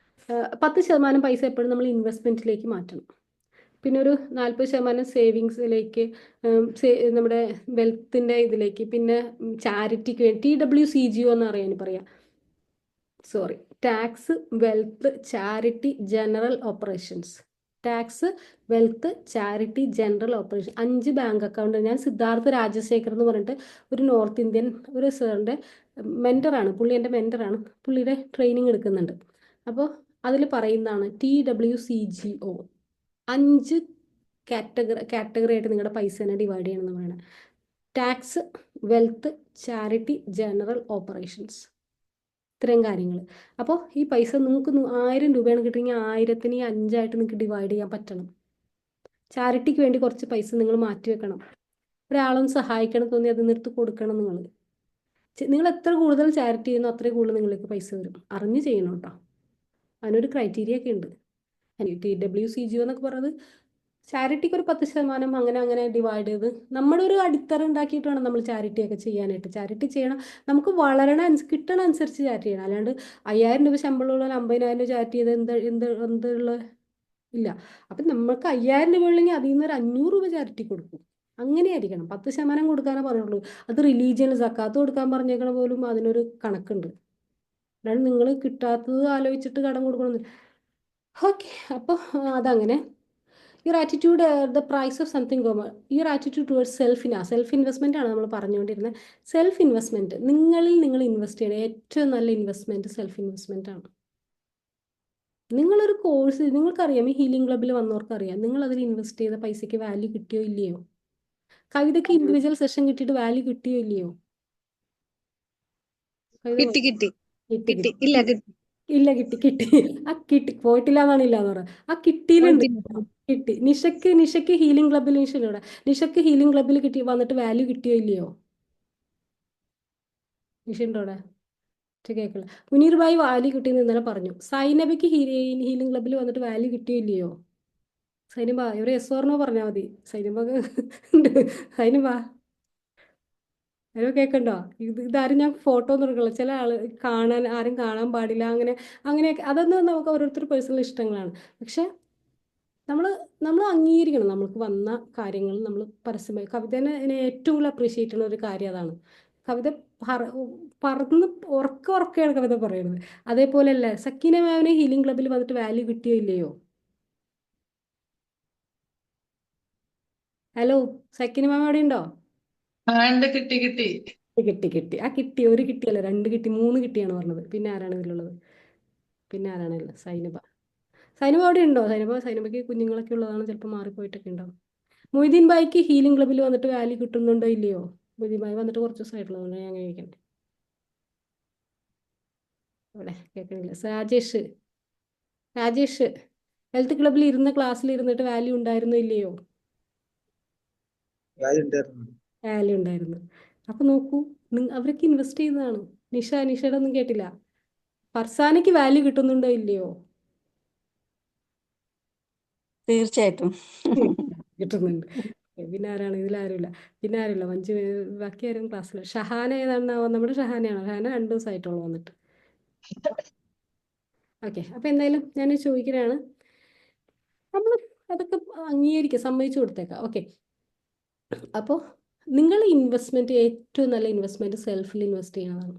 10% പൈസ എപ്പോഴും നമ്മൾ ഇൻവെസ്റ്റ്മെന്റിലേക്ക് മാറ്റണം. പിന്നെ ഒരു 40% സേവിങ്സിലേക്ക്, നമ്മുടെ വെൽത്തിന്റെ ഇതിലേക്ക്, പിന്നെ ചാരിറ്റിക്ക് വേണ്ടി TWCGO എന്ന് പറയാം. Sorry, tax, wealth, charity, general operations. Tax, wealth, charity, general operation. 5 bank account. ഞാൻ സിദ്ധാർത്ഥ രാജശേഖർ എന്ന് പറഞ്ഞിട്ട് ഒരു നോർത്ത് ഇന്ത്യൻ ഒരു സാറിൻ്റെ മെൻറ്ററാണ്. പുള്ളി എൻ്റെ മെൻറ്ററാണ്. പുള്ളിയുടെ ട്രെയിനിങ് എടുക്കുന്നുണ്ട്. അപ്പോൾ അതിൽ പറയുന്നതാണ് TWCGO. 5 കാറ്റഗറി ആയിട്ട് നിങ്ങളുടെ പൈസേനെ ഡിവൈഡ് ചെയ്യണമെന്ന് പറയുന്നത്. Tax, wealth, charity, general operations. ഇത്രയും കാര്യങ്ങൾ. അപ്പോൾ ഈ പൈസ നിങ്ങൾക്ക് 1000 രൂപയാണ് കിട്ടിയെങ്കിൽ 1000ന് 5 നിങ്ങൾക്ക് ഡിവൈഡ് ചെയ്യാൻ പറ്റണം. ചാരിറ്റിക്ക് വേണ്ടി കുറച്ച് പൈസ നിങ്ങൾ മാറ്റി വെക്കണം. ഒരാളൊന്ന് സഹായിക്കണം തോന്നി അത് നിർത്തി കൊടുക്കണം. നിങ്ങൾ എത്ര കൂടുതൽ ചാരിറ്റി ചെയ്യുന്നോ അത്രയും കൂടുതൽ നിങ്ങൾക്ക് പൈസ വരും. അറിഞ്ഞ് ചെയ്യണം കേട്ടോ. അതിനൊരു ക്രൈറ്റീരിയ ഒക്കെ ഉണ്ട്. TWCGO എന്നൊക്കെ പറയുന്നത് ചാരിറ്റിക്ക് ഒരു 10% അങ്ങനെ ഡിവൈഡ് ചെയ്ത് നമ്മുടെ ഒരു അടിത്തറ ഉണ്ടാക്കിയിട്ട് വേണം നമ്മൾ ചാരിറ്റി ഒക്കെ ചെയ്യാനായിട്ട്. ചാരിറ്റി ചെയ്യണം, നമുക്ക് കിട്ടണ അനുസരിച്ച് ചാരിറ്റി ചെയ്യണം. അല്ലാണ്ട് 5000 രൂപ ശമ്പളമുള്ള 50,000 രൂപ ചാരിറ്റി ചെയ്ത് എന്തുള്ള ഇല്ല. അപ്പം നമുക്ക് 5000 രൂപ ഉള്ളെങ്കിൽ അതിൽ നിന്ന് ഒരു 500 രൂപ ചാരിറ്റി കൊടുക്കും. അങ്ങനെയായിരിക്കണം. 10% കൊടുക്കാനേ പറയുള്ളൂ. അത് റിലീജിയൻ സക്കാത്ത് കൊടുക്കാൻ പറഞ്ഞേക്കണ പോലും അതിനൊരു കണക്കുണ്ട്. അല്ലാണ്ട് നിങ്ങൾ കിട്ടാത്തത് ആലോചിച്ചിട്ട് കടം കൊടുക്കണമെന്നില്ല. ഓക്കെ, അപ്പോൾ അതങ്ങനെ. Your attitude the price of something your attitude towards self investment ആണ് നമ്മൾ പറഞ്ഞുകൊണ്ടിരുന്നത്. സെൽഫ് ഇൻവെസ്റ്റ്മെന്റ്, നിങ്ങളിൽ നിങ്ങൾ ഇൻവെസ്റ്റ് ചെയ്യണ ഏറ്റവും നല്ല ഇൻവെസ്റ്റ്മെന്റ് സെൽഫ് ഇൻവെസ്റ്റ്മെന്റ് ആണ്. നിങ്ങളൊരു കോഴ്സ്, നിങ്ങൾക്കറിയാം, ഈ ഹീലിംഗ് ക്ലബ്ബിൽ വന്നവർക്കറിയാം, നിങ്ങൾ അതിൽ ഇൻവെസ്റ്റ് ചെയ്ത പൈസയ്ക്ക് വാല്യൂ കിട്ടിയോ ഇല്ലയോ? കവിതയ്ക്ക് ഇൻഡിവിജ്വൽ സെഷൻ കിട്ടിയിട്ട് വാല്യൂ കിട്ടിയോ ഇല്ലയോ? ഇല്ല, കിട്ടി. ആ പോയിട്ടില്ല എന്നാണ് ഇല്ലാന്ന് പറയാം. ആ കിട്ടിയിലുണ്ട്. കിട്ടി. നിഷയ്ക്ക് ഹീലിംഗ് ക്ലബ്ബിൽ നിഷയ്ക്ക് ഹീലിംഗ് ക്ലബ്ബിൽ വന്നിട്ട് വാല്യൂ കിട്ടിയോ ഇല്ലയോ? നിഷ ഉണ്ടോ അവിടെ? കേൾക്കില്ല. മുനീർ ഭായി വാല്യൂ കിട്ടിയെന്ന് ഇന്നലെ പറഞ്ഞു. സൈനബയ്ക്ക് ഹീലിംഗ് ക്ലബ്ബിൽ വന്നിട്ട് വാല്യൂ കിട്ടിയില്ലയോ? സൈനബ ഒരു എസ് ഓർണോ പറഞ്ഞാൽ മതി. സൈനബ സൈനബ ഹലോ കേൾക്കണ്ടോ? ഇതാരും ഞാൻ ഫോട്ടോ ഒന്നും എടുക്കില്ല. ചില ആള് ആരും കാണാൻ പാടില്ല, അങ്ങനെ അങ്ങനെയൊക്കെ. അതൊന്നും നമുക്ക് ഓരോരുത്തർ പേഴ്സണൽ ഇഷ്ടങ്ങളാണ്. പക്ഷെ നമ്മൾ നമ്മൾ അംഗീകരിക്കണം. നമുക്ക് വന്ന കാര്യങ്ങൾ നമ്മൾ പരസ്യമായി. കവിതേനെ ഏറ്റവും കൂടുതൽ അപ്രീഷിയേറ്റ് ചെയ്യുന്ന ഒരു കാര്യം അതാണ്. കവിത പറന്ന് ഉറക്കെയാണ് കവിത പറയുന്നത്. അതേപോലെ അല്ലേ സക്കീന മാമിനെ ഹീലിംഗ് ക്ലബ്ബിൽ വന്നിട്ട് വാല്യൂ കിട്ടിയോ ഇല്ലയോ? ഹലോ, സക്കീന മാം അവിടെ ഉണ്ടോ? കിട്ടി കിട്ടി. കിട്ടി. ആ കിട്ടി. ഒരു കിട്ടിയല്ല, 2 കിട്ടി, 3 കിട്ടിയാണ് പറഞ്ഞത്. പിന്നെ ആരാണ് ഇതിലുള്ളത്? പിന്നെ ആരാണല്ലോ? സൈനബ അവിടെ ഉണ്ടോ? സൈനബയ്ക്ക് കുഞ്ഞുങ്ങളൊക്കെ ഉള്ളതാണ്, ചിലപ്പോൾ മാറിപ്പോയിട്ടൊക്കെ ഉണ്ടാവും. മൊയ്തീൻ ബായിക്ക് ഹീലിംഗ് ക്ലബ്ബിൽ വന്നിട്ട് വാല്യൂ കിട്ടുന്നുണ്ടോ ഇല്ലയോ? മൊയ്തീൻ ബായി വന്നിട്ട് കുറച്ച് ദിവസമായിട്ടുള്ളതുകൊണ്ട് ഞാൻ കഴിക്കണ്ടേ. അവിടെ കേൾക്കണില്ല. രാജേഷ് ഹെൽത്ത് ക്ലബ്ബിൽ ഇരുന്ന ക്ലാസ്സിൽ ഇരുന്നിട്ട് വാല്യൂ ഉണ്ടായിരുന്നോ ഇല്ലയോ? വാല്യൂ ഉണ്ടായിരുന്നു. അപ്പൊ നോക്കൂ, അവരൊക്കെ ഇൻവെസ്റ്റ് ചെയ്യുന്നതാണ്. നിഷയുടെ ഒന്നും കേട്ടില്ല. ഫർസാനയ്ക്ക് വാല്യൂ കിട്ടുന്നുണ്ടോ ഇല്ലയോ? തീർച്ചയായിട്ടും കിട്ടുന്നുണ്ട്. പിന്നെ ആരാണ്? ഇതിലാരുമില്ല. പിന്നെ ആരുമില്ല. ബാക്കി ആരും ക്ലാസ്സിൽ. ഷഹാന ഏതാണ്? നമ്മുടെ ഷഹാനയാണോ? ഷഹാന 2 ദിവസമായിട്ടുള്ളൂ വന്നിട്ട്. ഓക്കെ, അപ്പൊ എന്തായാലും ഞാൻ ചോദിക്കുകയാണ്, നമ്മൾ അതൊക്കെ അംഗീകരിക്കുക, സമ്മതിച്ചു കൊടുത്തേക്കാം. ഓക്കെ, അപ്പോൾ നിങ്ങൾ ഇൻവെസ്റ്റ്മെന്റ്, ഏറ്റവും നല്ല ഇൻവെസ്റ്റ്മെന്റ് സെൽഫിൽ ഇൻവെസ്റ്റ് ചെയ്യുന്നതാണ്.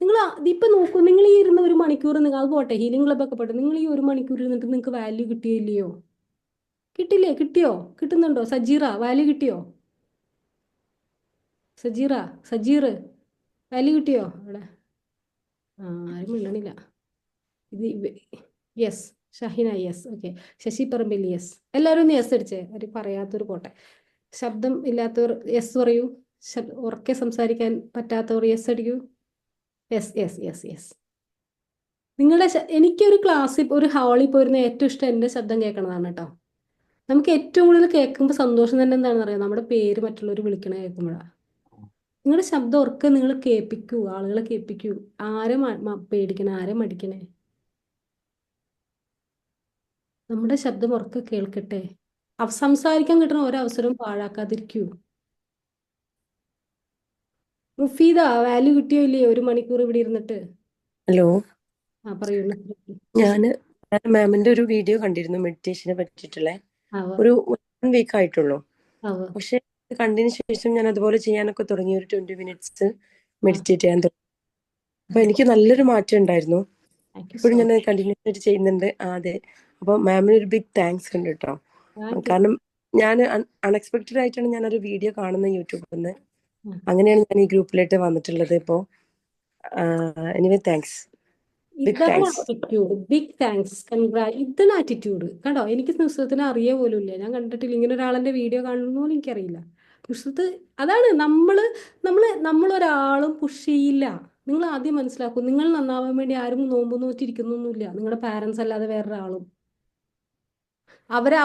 നിങ്ങൾ ഇപ്പൊ നോക്കൂ, നിങ്ങൾ ഈ ഇരുന്ന 1 മണിക്കൂർ, നിങ്ങൾ അത് പോട്ടെ, ഹീലിംഗ് ക്ലബ്ബൊക്കെ പോട്ടെ, നിങ്ങൾ ഈ 1 മണിക്കൂർ ഇരുന്നിട്ട് നിങ്ങൾക്ക് വാല്യൂ കിട്ടിയില്ലയോ? കിട്ടിയോ? കിട്ടുന്നുണ്ടോ? സജീറ വാല്യൂ കിട്ടിയോ? സജീർ വാല്യൂ കിട്ടിയോ? അവിടെ ആരും മിണ്ടണില്ല. ഇത് yes. Shahina yes. Okay. Shashi Parambil yes. എല്ലാവരും ഒന്ന് യെസ് അടിച്ചേ. അവർ പറയാത്തവർ പോട്ടെ. ശബ്ദം ഇല്ലാത്തവർ യെസ് പറയൂ. ഉറക്കെ സംസാരിക്കാൻ പറ്റാത്തവർ യെസ് അടിക്കൂ. യെസ്. നിങ്ങളുടെ എനിക്കൊരു ക്ലാസ്സിൽ, ഒരു ഹാളിൽ പോയിരുന്ന ഏറ്റവും ഇഷ്ടം എൻ്റെ ശബ്ദം കേൾക്കണതാണ് കേട്ടോ. നമുക്ക് ഏറ്റവും കൂടുതൽ കേൾക്കുമ്പോൾ സന്തോഷം തന്നെ എന്താണെന്ന് അറിയാം, നമ്മുടെ പേര് മറ്റുള്ളവർ വിളിക്കണ കേൾക്കുമ്പോഴാണ്. നിങ്ങളുടെ ശബ്ദം ഉറക്കെ നിങ്ങൾ കേൾപ്പിക്കൂ, ആളുകളെ കേൾപ്പിക്കൂ. ആരെ പേടിക്കണേ, ആരെ മടിക്കണേ? നമ്മുടെ ശബ്ദം ഉറക്കെ കേൾക്കട്ടെ. സംസാരിക്കാൻ കിട്ടുന്ന ഒരവസരവും പാഴാക്കാതിരിക്കൂ. മുഫീദ വാല്യൂ കിട്ടിയോ ഇല്ലയോ 1 മണിക്കൂർ ഇവിടെ ഇരുന്നിട്ട്? ഹലോ, പറയൂ. ഞാൻ മാമിന്റെ ഒരു വീഡിയോ കണ്ടിരുന്നു മെഡിറ്റേഷനെ പറ്റിയിട്ടുള്ള. ഒരു 1 വീക്ക് ആയിട്ടുള്ളൂ. പക്ഷെ കണ്ടതിന് ശേഷം ഞാൻ അതുപോലെ ചെയ്യാനൊക്കെ തുടങ്ങി. ഒരു 20 മിനിറ്റ്സ് മെഡിറ്റേറ്റ് ചെയ്യാൻ തുടങ്ങി. അപ്പൊ എനിക്ക് നല്ലൊരു മാറ്റം ഉണ്ടായിരുന്നു. ഇപ്പോഴും ഞാൻ കണ്ടിന്യൂസ് ആയിട്ട് ചെയ്യുന്നുണ്ട്. അതെ. അപ്പൊ മാമിന് ഒരു ബിഗ് താങ്ക്സ് ഉണ്ട് കേട്ടോ. കാരണം ഞാൻ അൺഎക്സ്പെക്ടഡ് ആയിട്ടാണ് ഞാനൊരു വീഡിയോ കാണുന്നത് യൂട്യൂബിൽ നിന്ന്. അങ്ങനെയാണ് ഞാൻ ഈ ഗ്രൂപ്പിലേക്ക് വന്നിട്ടുള്ളത്. ഇപ്പോ എനിവേ താങ്ക്സ്. ഇതാണ് ആറ്റിറ്റ്യൂഡ്. Big thanks. ഇതാണ് ആറ്റിറ്റ്യൂഡ്. കണ്ടോ, എനിക്ക് നുസ്രത്തിനെ അറിയ പോലും ഇല്ല. ഞാൻ കണ്ടിട്ടില്ല. ഇങ്ങനെ ഒരാളെന്റെ വീഡിയോ കാണുന്ന പോലും എനിക്കറിയില്ല. നുസ്രത്ത് അതാണ്. നമ്മളൊരാളും പുഷ് ചെയ്യില്ല. നിങ്ങൾ ആദ്യം മനസ്സിലാക്കും, നിങ്ങൾ നന്നാവാൻ വേണ്ടി ആരും നോമ്പ് നോറ്റിരിക്കുന്നൊന്നുമില്ല. നിങ്ങളുടെ പാരൻസ് അല്ലാതെ വേറൊരാളും.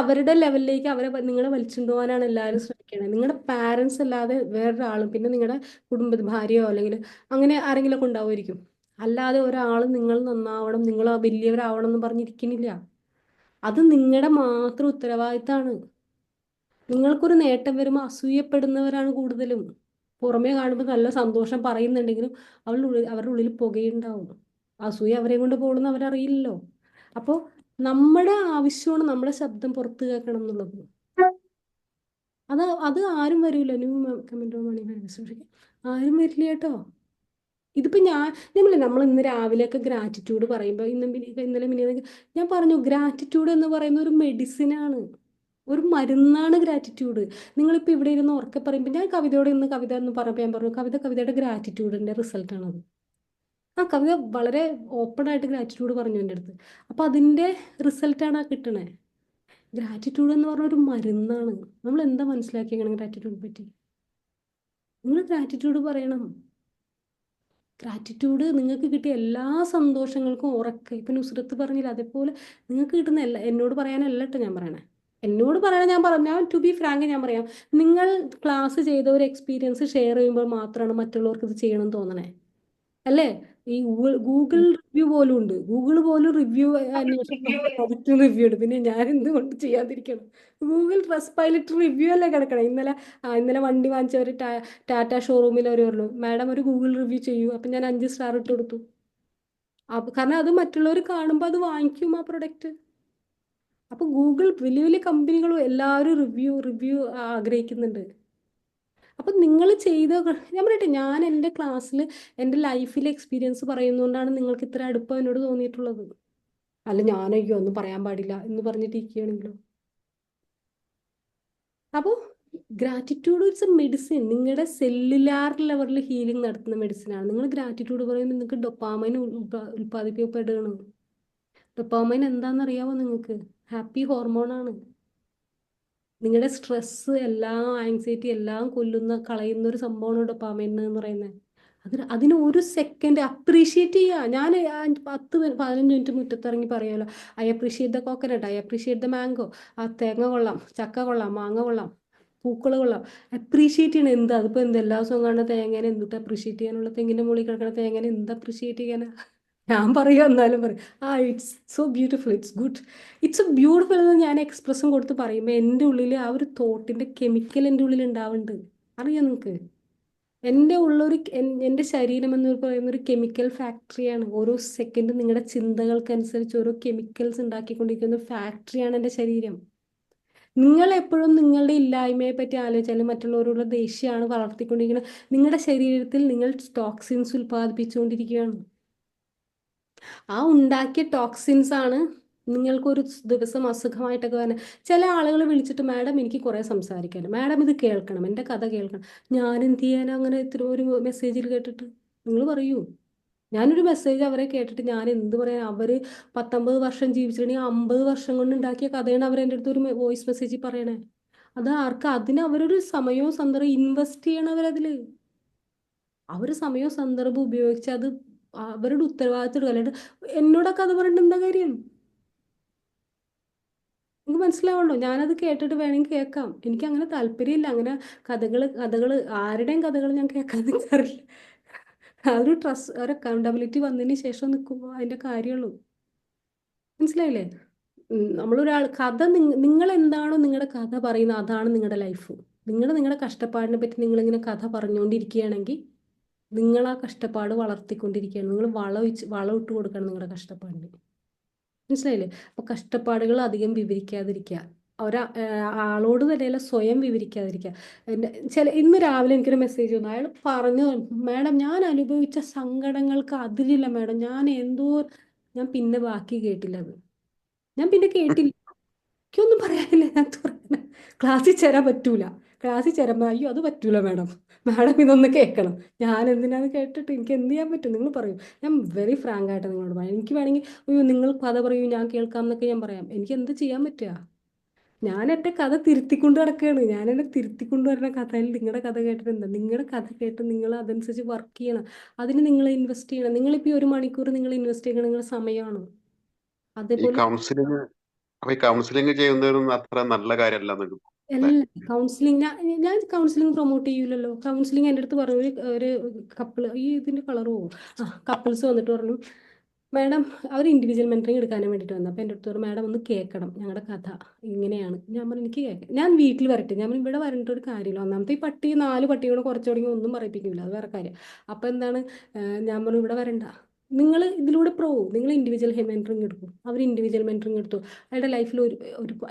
അവരുടെ ലെവലിലേക്ക് നിങ്ങളെ വലിച്ചുകൊണ്ടുപോകാനാണ് എല്ലാവരും ശ്രമിക്കണത്. നിങ്ങളുടെ പാരൻസ് അല്ലാതെ വേറൊരാളും, പിന്നെ നിങ്ങളുടെ ഭാര്യയോ അല്ലെങ്കിൽ അങ്ങനെ ആരെങ്കിലും ഒക്കെ ഉണ്ടാവുമായിരിക്കും. അല്ലാതെ ഒരാളും നിങ്ങൾ നന്നാവണം, നിങ്ങൾ വലിയവരാവണം എന്ന് പറഞ്ഞിരിക്കുന്നില്ല. അത് നിങ്ങളുടെ മാത്രം ഉത്തരവാദിത്തമാണ്. നിങ്ങൾക്കൊരു നേട്ടം വരുമ്പോൾ അസൂയപ്പെടുന്നവരാണ് കൂടുതലും. പുറമേ കാണുമ്പോൾ നല്ല സന്തോഷം പറയുന്നുണ്ടെങ്കിലും അവരുടെ ഉള്ളിൽ പുകയുണ്ടാവും. അസൂയ അവരെ കൊണ്ട് പോകണമെന്ന് അവരറിയില്ലല്ലോ. അപ്പോൾ നമ്മുടെ ആവശ്യമാണ് നമ്മുടെ ശബ്ദം പുറത്ത് കേൾക്കണം എന്നുള്ളത്. അത് ആരും വരില്ല. ആരും വരില്ല കേട്ടോ. ഇതിപ്പോൾ നമ്മൾ ഇന്ന് രാവിലെയൊക്കെ ഗ്രാറ്റിറ്റ്യൂഡ് പറയുമ്പോൾ, ഇന്നലെ മിനിഞ്ഞാന്ന് ഞാൻ പറഞ്ഞു, ഗ്രാറ്റിറ്റ്യൂഡ് എന്ന് പറയുന്ന ഒരു മെഡിസിനാണ്, ഒരു മരുന്നാണ് ഗ്രാറ്റിറ്റ്യൂഡ്. നിങ്ങളിപ്പോൾ ഇവിടെ ഇരുന്ന് ഉറക്കെ പറയുമ്പോൾ, ഞാൻ കവിതയോട് ഇന്ന് കവിത എന്ന് പറഞ്ഞപ്പോൾ ഞാൻ പറഞ്ഞു, കവിതയുടെ ഗ്രാറ്റിറ്റ്യൂഡിൻ്റെ റിസൾട്ടാണത്. കവിത വളരെ ഓപ്പൺ ആയിട്ട് ഗ്രാറ്റിറ്റ്യൂഡ് പറഞ്ഞു എൻ്റെ അടുത്ത്. അപ്പം അതിൻ്റെ റിസൾട്ടാണ് ആ കിട്ടണേ. ഗ്രാറ്റിറ്റ്യൂഡ് എന്ന് പറഞ്ഞ ഒരു മരുന്നാണ്. നമ്മൾ എന്താ മനസ്സിലാക്കിയാണ് ഗ്രാറ്റിറ്റ്യൂഡ് പറ്റി? നിങ്ങൾ ഗ്രാറ്റിറ്റ്യൂഡ് പറയണം. ഗ്രാറ്റിറ്റ്യൂഡ് നിങ്ങൾക്ക് കിട്ടിയ എല്ലാ സന്തോഷങ്ങൾക്കും ഉറക്കെ, ഇപ്പം നുസ്രത്ത് പറഞ്ഞില്ല, അതേപോലെ നിങ്ങൾക്ക് കിട്ടുന്ന എന്നോട് പറയാനല്ല കേട്ടോ ഞാൻ പറയണേ. എന്നോട് പറയണേ, ഞാൻ ടു ബി ഫ്രാങ്ക് ഞാൻ പറയാം, നിങ്ങൾ ക്ലാസ് ചെയ്ത ഒരു എക്സ്പീരിയൻസ് ഷെയർ ചെയ്യുമ്പോൾ മാത്രമാണ് മറ്റുള്ളവർക്ക് ഇത് ചെയ്യണമെന്ന് തോന്നണേ. അല്ലേ? ഈ ഗൂഗിൾ റിവ്യൂ പോലും ഉണ്ട്. ഗൂഗിൾ പോലും റിവ്യൂ അന്വേഷണം പോസിറ്റീവ് റിവ്യൂ ഉണ്ട്. പിന്നെ ഞാൻ എന്തുകൊണ്ട് ചെയ്യാതിരിക്കണം? ഗൂഗിൾ ട്രസ്റ്റ് പൈലറ്റ് റിവ്യൂ അല്ലേ കിടക്കണം. ഇന്നലെ വണ്ടി വാങ്ങിച്ചവർ ടാറ്റ ഷോറൂമിൽ അവർ പറഞ്ഞു, മാഡം ഒരു ഗൂഗിൾ റിവ്യൂ ചെയ്യൂ. അപ്പം ഞാൻ 5 സ്റ്റാർ ഇട്ട് കൊടുത്തു. കാരണം അത് മറ്റുള്ളവർ കാണുമ്പോൾ അത് വാങ്ങിക്കും ആ പ്രൊഡക്റ്റ്. അപ്പൊ ഗൂഗിൾ വലിയ വലിയ കമ്പനികളും എല്ലാവരും റിവ്യൂ ആഗ്രഹിക്കുന്നുണ്ട്. അപ്പം നിങ്ങൾ ഞാൻ പറയട്ടെ, ഞാൻ എൻ്റെ ക്ലാസ്സിൽ എൻ്റെ ലൈഫിലെ എക്സ്പീരിയൻസ് പറയുന്നതുകൊണ്ടാണ് നിങ്ങൾക്ക് ഇത്ര അടുപ്പം എന്നോട് തോന്നിയിട്ടുള്ളത്. അല്ല ഞാനയ്യോ ഒന്നും പറയാൻ പാടില്ല എന്ന് പറഞ്ഞിട്ട് ഇരിക്കുകയാണെങ്കിലോ. അപ്പോൾ ഗ്രാറ്റിറ്റ്യൂഡ് ഇറ്റ്സ് എ മെഡിസിൻ. നിങ്ങളുടെ സെല്ലുലാർ ലെവലിൽ ഹീലിംഗ് നടത്തുന്ന മെഡിസിനാണ്. നിങ്ങൾ ഗ്രാറ്റിറ്റ്യൂഡ് പറയുമ്പോൾ നിങ്ങൾക്ക് ഡൊപ്പാമൈൻ ഉൽപ്പാദിപ്പിക്കപ്പെടുകയാണ്. ഡൊപ്പാമൈൻ എന്താണെന്നറിയാമോ നിങ്ങൾക്ക്? ഹാപ്പി ഹോർമോണാണ്. നിങ്ങളുടെ സ്ട്രെസ് എല്ലാം ആങ്സൈറ്റി എല്ലാം കളയുന്ന ഒരു സംഭവമാണ് ഡൊപ്പാമൈൻ എന്ന് പറയുന്നത്. അതിന് ഒരു സെക്കൻഡ് അപ്രീഷിയേറ്റ് ചെയ്യുക. ഞാൻ 10-15 മിനിറ്റ് മുറ്റത്തിറങ്ങി പറയാലോ, I appreciate the coconut, I appreciate the mango. ആ തേങ്ങ കൊള്ളാം, ചക്ക കൊള്ളാം, മാങ്ങ കൊള്ളാം, പൂക്കൾ കൊള്ളാം. അപ്രീഷിയേറ്റ് ചെയ്യണം. എന്താ അതിപ്പോൾ എന്ത് എല്ലാ ദിവസവും കാണുന്ന തേങ്ങനെ എന്തിട്ട് അപ്രീഷിയേറ്റ് ചെയ്യാനുള്ള? തെങ്ങിൻ്റെ മുകളിൽ കിടക്കുന്ന തേങ്ങനെ എന്ത് അപ്രീഷിയേറ്റ് ചെയ്യാനാ? ഞാൻ പറയുക എന്നാലും പറയും, it's so beautiful, it's good, it's A beautiful എന്ന് ഞാൻ എക്സ്പ്രഷൻ കൊടുത്ത് പറയുമ്പോൾ എൻ്റെ ഉള്ളിൽ ആ ഒരു തോട്ടിൻ്റെ കെമിക്കൽ എൻ്റെ ഉള്ളിൽ ഉണ്ടാവുന്നുണ്ട്. അറിയാം നിങ്ങൾക്ക്? എൻ്റെ ശരീരം എന്ന് പറയുന്ന ഒരു കെമിക്കൽ ഫാക്ടറിയാണ്. ഓരോ സെക്കൻഡ് നിങ്ങളുടെ ചിന്തകൾക്കനുസരിച്ച് ഓരോ കെമിക്കൽസ് ഉണ്ടാക്കിക്കൊണ്ടിരിക്കുന്ന ഫാക്ടറിയാണ് എൻ്റെ ശരീരം. നിങ്ങൾ എപ്പോഴും നിങ്ങളുടെ ഇല്ലായ്മയെ പറ്റി ആലോചിച്ചാലും മറ്റുള്ളവരോടുള്ള ദേഷ്യമാണ് വളർത്തിക്കൊണ്ടിരിക്കുന്നത്. നിങ്ങളുടെ ശരീരത്തിൽ നിങ്ങൾ ടോക്സിൻസ് ഉൽപ്പാദിപ്പിച്ചുകൊണ്ടിരിക്കുകയാണ്. ആ ഉണ്ടാക്കിയ ടോക്സിൻസ് ആണ് നിങ്ങൾക്കൊരു ദിവസം അസുഖമായിട്ടൊക്കെ വരുന്നത്. ചില ആളുകൾ വിളിച്ചിട്ട്, മാഡം എനിക്ക് കുറേ സംസാരിക്കാനും, മാഡം ഇത് കേൾക്കണം, എൻ്റെ കഥ കേൾക്കണം. ഞാൻ എന്ത് ചെയ്യാനും അങ്ങനെ ഒരു മെസ്സേജിൽ കേട്ടിട്ട്? നിങ്ങൾ പറയൂ. ഞാനൊരു മെസ്സേജ് അവരെ കേട്ടിട്ട് ഞാൻ എന്ത് പറയാൻ? അവർ 19 വർഷം ജീവിച്ചിട്ടുണ്ടെങ്കിൽ 50 വർഷം കൊണ്ട് ഉണ്ടാക്കിയ കഥയാണ് അവർ എൻ്റെ അടുത്ത് ഒരു വോയിസ് മെസ്സേജിൽ പറയണേ. അത് അതിന് അവരൊരു സമയവും സന്ദർഭം ഇൻവെസ്റ്റ് ചെയ്യണം. അവർ സമയവും സന്ദർഭം ഉപയോഗിച്ച് അത് അവരുടെ ഉത്തരവാദിത്തം എടുക്കുക. അല്ലാണ്ട് എന്നോടൊക്കെ അത് പറഞ്ഞിട്ട് എന്താ കാര്യം? നിങ്ങൾക്ക് മനസ്സിലാവണോ? ഞാനത് കേട്ടിട്ട് വേണമെങ്കിൽ കേൾക്കാം. എനിക്ക് അങ്ങനെ താല്പര്യമില്ല. അങ്ങനെ കഥകൾ ആരുടെയും കഥകൾ ഞാൻ കേൾക്കാൻ നിൽക്കാറില്ല. ഒരു അക്കൗണ്ടബിലിറ്റി വന്നതിന് ശേഷം നിൽക്കുമ്പോൾ അതിൻ്റെ കാര്യമുള്ളൂ. മനസ്സിലായില്ലേ? നമ്മളൊരാൾ നിങ്ങൾ എന്താണോ നിങ്ങളുടെ കഥ പറയുന്നത് അതാണ് നിങ്ങളുടെ ലൈഫ്. നിങ്ങളുടെ കഷ്ടപ്പാടിനെ പറ്റി നിങ്ങളിങ്ങനെ കഥ പറഞ്ഞുകൊണ്ടിരിക്കുകയാണെങ്കിൽ നിങ്ങൾ ആ കഷ്ടപ്പാട് വളർത്തിക്കൊണ്ടിരിക്കുകയാണ്. നിങ്ങൾ വളം ഇട്ട് കൊടുക്കണം നിങ്ങളുടെ കഷ്ടപ്പാടിന്. മനസ്സിലായില്ലേ? അപ്പോൾ കഷ്ടപ്പാടുകൾ അധികം വിവരിക്കാതിരിക്കുക. ആളോട് തന്നെയല്ല, സ്വയം വിവരിക്കാതിരിക്കുക. ഇന്ന് രാവിലെ എനിക്കൊരു മെസ്സേജ് വന്നു. അയാൾ പറഞ്ഞു, മാഡം ഞാൻ അനുഭവിച്ച സങ്കടങ്ങൾക്ക് അതിരില്ല മാഡം. ഞാൻ പിന്നെ ബാക്കി കേട്ടില്ല. ഞാൻ പിന്നെ കേട്ടില്ല. എനിക്കൊന്നും പറയാനില്ല. ക്ലാസ്സിൽ ചേരാൻ പറ്റൂല. ക്ലാസ്സിൽ ചേരുമ്പോൾ അയ്യോ അത് പറ്റൂല മാഡം, ഇതൊന്ന് കേൾക്കണം. ഞാൻ എന്തിനാന്ന് കേട്ടിട്ട് എനിക്ക് എന്ത് ചെയ്യാൻ പറ്റും? നിങ്ങൾ പറയൂ. ഞാൻ വെരി ഫ്രാങ്ക് ആയിട്ട് നിങ്ങളോട് പറയാം. എനിക്ക് വേണമെങ്കിൽ അയ്യോ നിങ്ങൾ കഥ പറയൂ, ഞാൻ കേൾക്കാം എന്നൊക്കെ ഞാൻ പറയാം. എനിക്ക് എന്ത് ചെയ്യാൻ പറ്റുക? ഞാൻ എൻ്റെ കഥ തിരുത്തിക്കൊണ്ട് കിടക്കുകയാണ്. ഞാൻ എന്നെ തിരുത്തിക്കൊണ്ട് വരുന്ന കഥയിൽ നിങ്ങളുടെ കഥ കേട്ടിട്ട് എന്താ? നിങ്ങളുടെ കഥ കേട്ട് നിങ്ങൾ അതനുസരിച്ച് വർക്ക് ചെയ്യണം. അതിന് നിങ്ങൾ ഇൻവെസ്റ്റ് ചെയ്യണം. നിങ്ങളിപ്പോൾ 1 മണിക്കൂർ നിങ്ങൾ ഇൻവെസ്റ്റ് ചെയ്യണം. നിങ്ങളുടെ സമയമാണ്. ഈ അതേപോലെ കൗൺസിലിംഗ് ചെയ്യുന്നതൊന്നും അത്ര നല്ല കാര്യമല്ല എന്നൊക്കെ. അല്ല, കൗൺസിലിംഗ് ഞാൻ കൗൺസിലിംഗ് പ്രൊമോട്ട് ചെയ്യൂലല്ലോ. കൗൺസിലിംഗ് എൻ്റെ അടുത്ത് പറഞ്ഞു, ഒരു കപ്പിൾ ഇതിൻ്റെ കളർ പോകും. കപ്പിൾസ് വന്നിട്ട് പറഞ്ഞു, മാഡം അവർ ഇൻഡിവിജ്വൽ മെൻറ്ററിങ് എടുക്കാനും വേണ്ടിയിട്ട് വന്നു. അപ്പോൾ എൻ്റെ അടുത്ത് പറഞ്ഞു, മാഡം ഒന്ന് കേൾക്കണം, ഞങ്ങളുടെ കഥ ഇങ്ങനെയാണ്. ഞാൻ പറഞ്ഞു എനിക്ക് കേൾക്കാം, ഞാൻ വീട്ടിൽ വരട്ടെ. ഞാൻ ഇവിടെ വരേണ്ട ഒരു കാര്യമില്ല. ഒന്നാമത്തെ ഈ 4 പട്ടികളെ കുറച്ച് തുടങ്ങി ഒന്നും പറയിപ്പിക്കില്ല, അത് വേറെ കാര്യം. അപ്പോൾ എന്താണ്, ഞാൻ പറഞ്ഞു ഇവിടെ വരണ്ട, നിങ്ങൾ ഇതിലൂടെ നിങ്ങൾ ഇൻഡിവിജ്വൽ മെൻറ്ററിങ് എടുക്കും. അവർ ഇൻഡിവിജ്വൽ മെൻറ്ററിങ് എടുത്തു. അയാളുടെ ലൈഫിൽ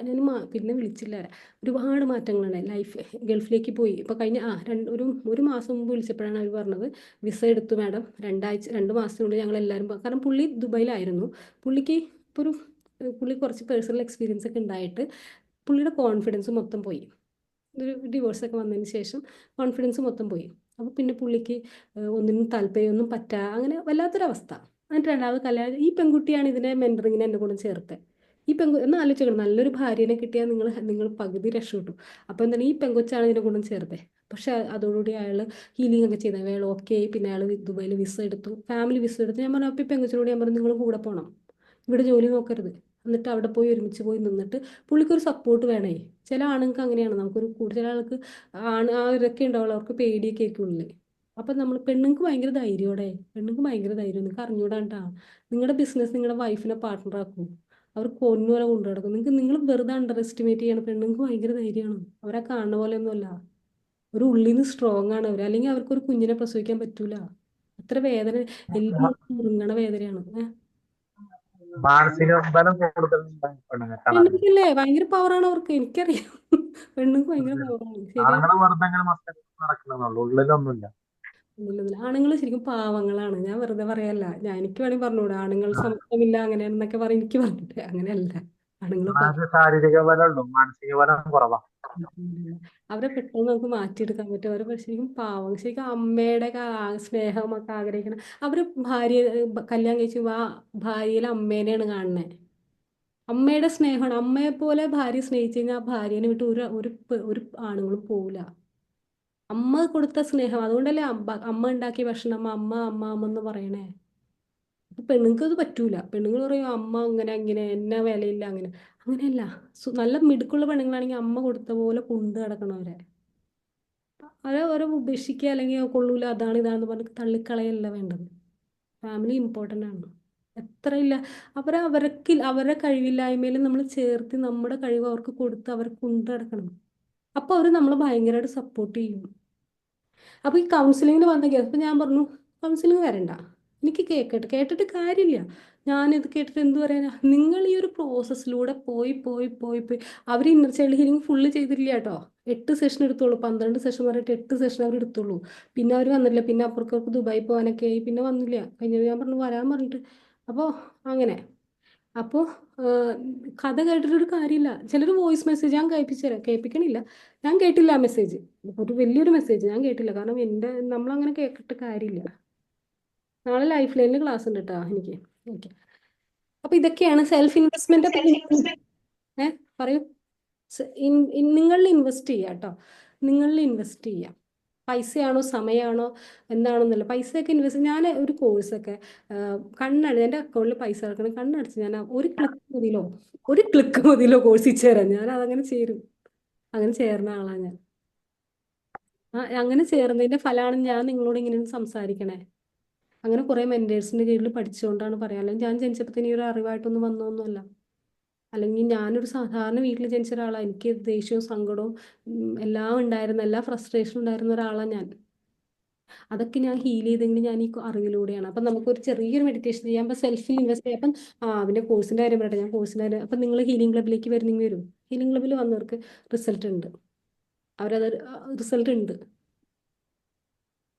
ഞാൻ പിന്നെ വിളിച്ചില്ല. ഒരുപാട് മാറ്റങ്ങളാണ്. ലൈഫ് ഗൾഫിലേക്ക് പോയി. ഇപ്പോൾ കഴിഞ്ഞ ഒരു മാസം മുമ്പ് വിളിച്ചപ്പോഴാണ് അവർ പറഞ്ഞത്, വിസ എടുത്തു മാഡം, 2 മാസത്തിനുള്ളിൽ ഞങ്ങൾ എല്ലാവരും. കാരണം പുള്ളി ദുബായിലായിരുന്നു. പുള്ളി കുറച്ച് പേഴ്സണൽ എക്സ്പീരിയൻസ് ഒക്കെ ഉണ്ടായിട്ട് പുള്ളിയുടെ കോൺഫിഡൻസ് മൊത്തം പോയി. ഒരു ഡിവോഴ്സൊക്കെ വന്നതിന് ശേഷം കോൺഫിഡൻസ് മൊത്തം പോയി. അപ്പോൾ പിന്നെ പുള്ളിക്ക് ഒന്നിനും താല്പര്യമൊന്നും അങ്ങനെ വല്ലാത്തൊരവസ്ഥ. എന്നിട്ട് രണ്ടാമത് കല്യാണം. ഈ പെൺകുട്ടിയാണ് ഇതിനെ മെൻറ്ററിങ്ങിനെ എൻ്റെ കൂടെ ചേർത്തത്. എന്ന് ആലോചിക്കണം, നല്ലൊരു ഭാര്യനെ കിട്ടിയാൽ നിങ്ങൾ പകുതി രക്ഷപ്പെട്ടു. അപ്പോൾ എന്താണ്, ഈ പെൺകൊച്ചാണ് ഇതിനെ കൊണ്ടും ചേർത്തത്. പക്ഷെ അതോടുകൂടി അയാൾ ഹീലിംഗ് ഒക്കെ ചെയ്തത്. അയാൾ ഓക്കെ. പിന്നെ അയാൾ ദുബായിൽ വിസ എടുത്തു, ഫാമിലി വിസ എടുത്തു. ഞാൻ പറഞ്ഞു, അപ്പോൾ ഈ പെൺകൊച്ചിനോട് ഞാൻ പറഞ്ഞു, നിങ്ങൾ കൂടെ പോകണം, ഇവിടെ ജോലി നോക്കരുത്. എന്നിട്ട് അവിടെ പോയി ഒരുമിച്ച് പോയി നിന്നിട്ട് പുള്ളിക്കൊരു സപ്പോർട്ട് വേണേ. ചില ആണുങ്ങൾക്ക് അങ്ങനെയാണ്. നമുക്കൊരു ചില ആൾക്ക് ഇതൊക്കെ ഉണ്ടാവുള്ളൂ, അവർക്ക് പേടിയൊക്കെ ആയിരിക്കും ഉള്ളിൽ. അപ്പൊ നമ്മൾ പെണ്ണുങ്ങൾക്ക് ഭയങ്കര ധൈര്യോടെ, പെണ്ണുങ്ങൾക്ക് ഭയങ്കര ധൈര്യം, നിങ്ങൾക്ക് അറിഞ്ഞൂടാണ്ടാ. നിങ്ങളുടെ ബിസിനസ് നിങ്ങളുടെ വൈഫിനെ പാർട്ട്ണർ ആക്കും, അവർ പൊന്നുപോലെ കൊണ്ടു നടക്കും. നിങ്ങൾ വെറുതെ അണ്ടർ എസ്റ്റിമേറ്റ് ചെയ്യണം. പെണ്ണുങ്ങൾക്ക് ഭയങ്കര ധൈര്യമാണ്, അവരെ കാണുന്ന പോലെ ഒന്നുമല്ല. ഒരു ഉള്ളിൽ നിന്ന് സ്ട്രോങ് ആണ് അവർ, അല്ലെങ്കിൽ അവർക്ക് ഒരു കുഞ്ഞിനെ പ്രസവിക്കാൻ പറ്റൂല. അത്ര വേദന, എല്ലാം മുറുങ്ങണ വേദനയാണ്. മാനസിക ബലം കൂടുതൽ പെണ്ണുങ്ങൾക്കാണ്. പെണ്ണുങ്ങൾക്കല്ലേ ഭയങ്കര പവറാണ് അവർക്ക്, എനിക്കറിയാം. പെണ്ണുങ്ങൾക്ക് ഭയങ്കര പവറാണ്, ശരിയാണ്. ആണുങ്ങളെ വെറുതെ അങ്ങനെ മസ്തക്ക് നടക്കണമെന്നുള്ളൂ, ഉള്ളിലൊന്നുമില്ല. ആണുങ്ങൾ ശരിക്കും പാവങ്ങളാണ്, ഞാൻ വെറുതെ പറയല്ല. എനിക്ക് വേണമെങ്കിൽ പറഞ്ഞുകൂടെ ആണുങ്ങൾ സമത്വമില്ല അങ്ങനെയാണെന്നൊക്കെ പറയും, എനിക്ക് പറഞ്ഞിട്ട് അങ്ങനെയല്ല. ആണുങ്ങൾ ശാരീരിക ബലം ഉള്ളൂ, മാനസിക ബലം കുറവാ. അവരെ പെട്ടെന്ന് നമുക്ക് മാറ്റിയെടുക്കാൻ പറ്റും. അവരെ ശരിക്കും പാവം, ശരിക്കും അമ്മയുടെ സ്നേഹമൊക്കെ ആഗ്രഹിക്കണം. അവര് ഭാര്യ കല്യാണം കഴിച്ചു ആ ഭാര്യയിലെ അമ്മേനെയാണ് കാണുന്നത്. അമ്മയുടെ സ്നേഹമാണ്. അമ്മയെ പോലെ ഭാര്യ സ്നേഹിച്ചു കഴിഞ്ഞാൽ ആ ഭാര്യനെ വിട്ട് ഒരു ആണുങ്ങളും പോവില്ല. അമ്മ കൊടുത്ത സ്നേഹം, അതുകൊണ്ടല്ലേ അമ്മ ഉണ്ടാക്കിയ ഭക്ഷണം അമ്മ അമ്മ അമ്മ എന്ന് പറയണേ. പെണ്ണുങ്ങൾക്ക് അത് പറ്റൂല. പെണ്ണുങ്ങൾ പറയും അമ്മ അങ്ങനെ അങ്ങനെ, എന്നെ വിലയില്ല അങ്ങനെ. അങ്ങനെയല്ല, നല്ല മിടുക്കുള്ള പെണ്ണുങ്ങളാണെങ്കിൽ അമ്മ കൊടുത്ത പോലെ കൊണ്ടു നടക്കണവരെ. അവരെ ഉപേക്ഷിക്കുക അല്ലെങ്കിൽ കൊള്ളൂല അതാണ് ഇതാണെന്ന് പറഞ്ഞ് തള്ളിക്കളയല്ല വേണ്ടത്. ഫാമിലി ഇമ്പോർട്ടൻ്റ് ആണ്. എത്രയില്ല അവരുടെ കഴിവില്ലായ്മയിൽ നമ്മൾ ചേർത്ത് നമ്മുടെ കഴിവ് അവർക്ക് കൊടുത്ത് അവരെ കൊണ്ടു നടക്കണം. അപ്പോൾ അവർ നമ്മൾ ഭയങ്കരമായിട്ട് സപ്പോർട്ട് ചെയ്യും. അപ്പോൾ ഈ കൗൺസിലിങ്ങിന് വന്ന കേസ്, അപ്പോൾ ഞാൻ പറഞ്ഞു കൗൺസിലിംഗ് വരണ്ട, എനിക്ക് കേട്ടിട്ട് കാര്യമില്ല. ഞാനിത് കേട്ടിട്ട് എന്ത് പറയാനാ. നിങ്ങൾ ഈ ഒരു പ്രോസസ്സിലൂടെ പോയി പോയി പോയി പോയി അവർ ഇന്നർ ചൈൽഡ് ഹീലിംഗ് ഫുള്ള് ചെയ്തിട്ടില്ല കേട്ടോ. 8 സെഷൻ എടുത്തോളൂ, 12 സെഷൻ പറഞ്ഞിട്ട് 8 സെഷൻ അവർ എടുത്തോളൂ. പിന്നെ അവർ വന്നില്ല. പിന്നെ അപ്പുറത്തേക്ക് ദുബായി പോകാനൊക്കെ ആയി, പിന്നെ വന്നില്ല. കഴിഞ്ഞ ഞാൻ പറഞ്ഞു വരാൻ പറഞ്ഞിട്ട്. അപ്പോൾ അങ്ങനെ, അപ്പോൾ കഥ കേട്ടിട്ടൊരു കാര്യമില്ല. ചിലർ വോയിസ് മെസ്സേജ് ഞാൻ കേൾപ്പിക്കണില്ല, ഞാൻ കേട്ടില്ല ആ മെസ്സേജ്. ഒരു വലിയൊരു മെസ്സേജ് ഞാൻ കേട്ടില്ല. കാരണം നമ്മളങ്ങനെ കേട്ടിട്ട് കാര്യമില്ല. നാളെ ലൈഫ് ലൈനിൽ ക്ലാസ് ഉണ്ട് കേട്ടോ എനിക്ക്. ഓക്കെ, അപ്പൊ ഇതൊക്കെയാണ് സെൽഫ് ഇൻവെസ്റ്റ്മെന്റ്. പറയൂ. നിങ്ങളിൽ ഇൻവെസ്റ്റ് ചെയ്യാം കേട്ടോ, നിങ്ങളിൽ ഇൻവെസ്റ്റ് ചെയ്യാം. പൈസയാണോ സമയമാണോ എന്താണെന്നല്ല, പൈസയൊക്കെ ഇൻവെസ്റ്റ്. ഞാൻ ഒരു കോഴ്സൊക്കെ എൻ്റെ അക്കൗണ്ടിൽ പൈസ കിടക്കണം, കണ്ണടച്ച് ഞാൻ ഒരു ക്ലിക്ക് മതിയിലോ കോഴ്സ് ചേരാൻ. ഞാൻ അതങ്ങനെ ചേരും. അങ്ങനെ ചേർന്ന ആളാണ് ഞാൻ. അങ്ങനെ ചേർന്നതിന്റെ ഫലമാണ് ഞാൻ നിങ്ങളോട് ഇങ്ങനെ സംസാരിക്കണേ. അങ്ങനെ കുറെ മെന്റേഴ്സിന്റെ കീഴിൽ പഠിച്ചുകൊണ്ടാണ് പറയാൻ. അല്ലെങ്കിൽ ഞാൻ ജനിച്ചപ്പോൾ ഒരു അറിവായിട്ടൊന്നും വന്നൊന്നുമല്ല. അല്ലെങ്കിൽ ഞാനൊരു സാധാരണ വീട്ടിൽ ജനിച്ച ഒരാളാണ്. എനിക്ക് ദേഷ്യവും സങ്കടവും എല്ലാം ഉണ്ടായിരുന്ന, എല്ലാ ഫ്രസ്ട്രേഷനും ഉണ്ടായിരുന്ന ഒരാളാണ് ഞാൻ. അതൊക്കെ ഞാൻ ഹീൽ ചെയ്തെങ്കിൽ ഞാൻ ഈ അറിവിലൂടെയാണ്. അപ്പം നമുക്കൊരു ചെറിയൊരു മെഡിറ്റേഷൻ ചെയ്യാം. അപ്പം സെൽഫിൽ ഇൻവെസ്റ്റ് ചെയ്യാം. അപ്പം അവൻ്റെ കോഴ്സിൻ്റെ കാര്യം പറയട്ടെ. ഞാൻ കോഴ്സിൻ്റെ കാര്യം, അപ്പം നിങ്ങൾ ഹീലിംഗ് ക്ലബിലേക്ക് വരും. ഹീലിംഗ് ക്ലബിൽ വന്നവർക്ക് റിസൾട്ട് ഉണ്ട്. അവരത് റിസൾട്ട് ഉണ്ട്.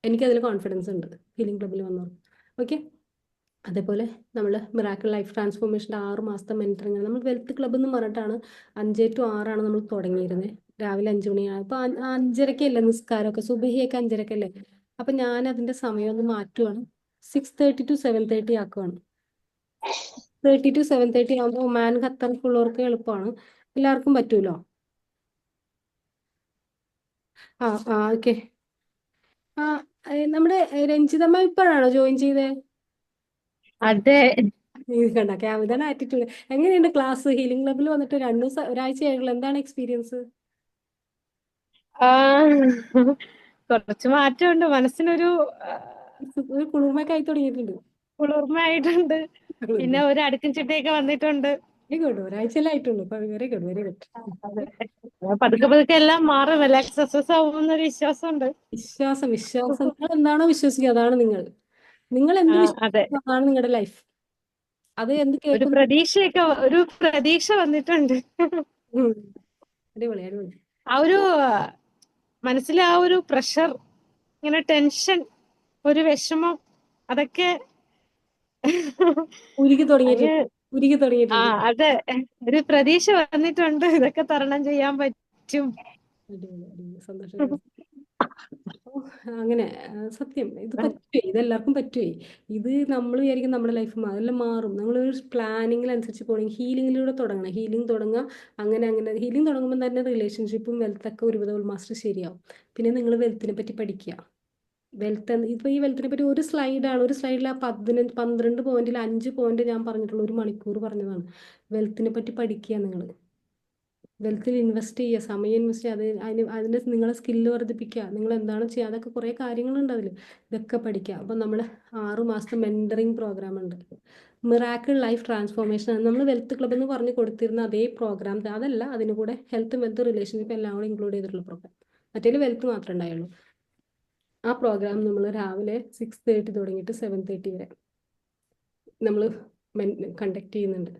എനിക്കതിൽ കോൺഫിഡൻസ് ഉണ്ട് ഹീലിംഗ് ക്ലബിൽ വന്നവർക്ക്. ഓക്കെ, അതേപോലെ നമ്മൾ മിറാക്കിൾ ലൈഫ് ട്രാൻസ്ഫോർമേഷൻ്റെ 6 മാസത്തെ മെൻറ്ററിങ് നമ്മൾ വെൽത്ത് ക്ലബ്ബ് എന്ന് പറഞ്ഞിട്ടാണ് 5 to 6 നമ്മൾ തുടങ്ങിയിരുന്നത്. രാവിലെ 5 മണിയാണ്. അപ്പോൾ 5:30-ക്കല്ലേ നിസ്കാരമൊക്കെ, സുബഹിയൊക്കെ 5:30-ക്കല്ലേ. അപ്പം ഞാൻ അതിൻ്റെ സമയം ഒന്ന് മാറ്റുവാണ്. 6:30 to 7:30 ആക്കുവാണ്. 6:30 to 7:30 ആകുമ്പോൾ ഒമാൻ ഖത്തറിലുള്ളവർക്ക് എളുപ്പമാണ്, എല്ലാവർക്കും പറ്റുമല്ലോ. ഓക്കെ. നമ്മുടെ രഞ്ജിതമ്മ ഇപ്പോഴാണോ ജോയിൻ ചെയ്തേ? അതെ. കണ്ട ക്യാമിതാണ് ആറ്റിറ്റ്യൂഡ്. എങ്ങനെയുണ്ട് ക്ലാസ്? ഹീലിംഗ് ക്ലബിൽ വന്നിട്ട് ഒരാഴ്ചയായിട്ടുള്ള എന്താണ് എക്സ്പീരിയൻസ്? കുറച്ച് മാറ്റമുണ്ട്. മനസ്സിനൊരു ഒരു കുളിർമയൊക്കെ ആയി തുടങ്ങിയിട്ടുണ്ട്. കുളിർമയായിട്ടുണ്ട്. പിന്നെ ഒരു അടുക്കും ചിട്ടയൊക്കെ വന്നിട്ടുണ്ട്. Very good. ഒരാഴ്ചയല്ലേ ആയിട്ടുള്ളൂ. Very good, very good. പതുക്കെ പതുക്കെ എല്ലാം മാറും, എല്ലാം സക്സസ് ആവുമെന്നൊരു വിശ്വാസമുണ്ട്. വിശ്വാസം നിങ്ങൾ എന്താണോ വിശ്വസിക്കുക അതാണ് നിങ്ങൾ എന്ത് വിശ്വസിക്കുക അതാണ് നിങ്ങളുടെ ലൈഫ്. അത് എന്ത് കേൾക്കുന്നു, ഒരു പ്രതീക്ഷ വന്നിട്ടുണ്ട്. അടിപൊളി അടിപൊളി. ആ ഒരു മനസ്സിലെ ആ ഒരു പ്രഷർ, ഇങ്ങനെ ടെൻഷൻ, ഒരു വിഷമം, അതൊക്കെ ഉരുകി തുടങ്ങിയിട്ടുണ്ട്. അതെ, ഒരു പ്രതീക്ഷ വന്നിട്ടുണ്ട്. ഇതൊക്കെ തരണം ചെയ്യാൻ പറ്റും. സന്തോഷം. അങ്ങനെ സത്യം ഇത് പറ്റുവേ, ഇതെല്ലാവർക്കും പറ്റുവേ. ഇത് നമ്മൾ വിചാരിക്കും നമ്മുടെ ലൈഫ് അതെല്ലാം മാറും. നമ്മളൊരു പ്ലാനിങ്ങിനനുസരിച്ച് പോകണമെങ്കിൽ ഹീലിങ്ങിലൂടെ തുടങ്ങണം. ഹീലിംഗ് തുടങ്ങുക, അങ്ങനെ ഹീലിംഗ് തുടങ്ങുമ്പോൾ തന്നെ റിലേഷൻഷിപ്പും വെൽത്തൊക്കെ ഒരുവിധം മാസ്റ്റർ ശരിയാവും. പിന്നെ നിങ്ങൾ വെൽത്തിനെ പറ്റി പഠിക്കുക. ഇപ്പോൾ ഈ വെൽത്തിനെ പറ്റി ഒരു സ്ലൈഡിൽ ആ 12 പോയിന്റിൽ 5 പോയിന്റ് ഞാൻ പറഞ്ഞിട്ടുള്ള 1 മണിക്കൂർ പറഞ്ഞതാണ്. വെൽത്തിനെ പറ്റി പഠിക്കുക നിങ്ങൾ. വെൽത്തിൽ ഇൻവെസ്റ്റ് ചെയ്യുക, സമയം ഇൻവെസ്റ്റ് ചെയ്യുക, അതിൻ്റെ നിങ്ങളെ സ്കില്ല് വർദ്ധിപ്പിക്കുക, നിങ്ങൾ എന്താണ് ചെയ്യുക, അതൊക്കെ കുറേ കാര്യങ്ങളുണ്ട് അതിൽ. ഇതൊക്കെ പഠിക്കുക. അപ്പം നമ്മൾ 6 മാസത്തെ മെൻറ്ററിങ് പ്രോഗ്രാം ഉണ്ട്. മിറാക്കിൾ ലൈഫ് ട്രാൻസ്ഫോർമേഷൻ നമ്മൾ വെൽത്ത് ക്ലബ് എന്ന് പറഞ്ഞ് കൊടുത്തിരുന്ന അതേ പ്രോഗ്രാം, അതല്ല, അതിന് കൂടെ ഹെൽത്തും വെൽത്ത് റിലേഷൻഷിപ്പ് എല്ലാം കൂടെ ഇൻക്ലൂഡ് ചെയ്തിട്ടുള്ള പ്രോഗ്രാം. മറ്റേ വെൽത്ത് മാത്രമേ ഉണ്ടായുള്ളൂ. ആ പ്രോഗ്രാം നമ്മൾ രാവിലെ 6:30 തുടങ്ങിയിട്ട് 7:30 വരെ നമ്മൾ കണ്ടക്ട് ചെയ്യുന്നുണ്ട്.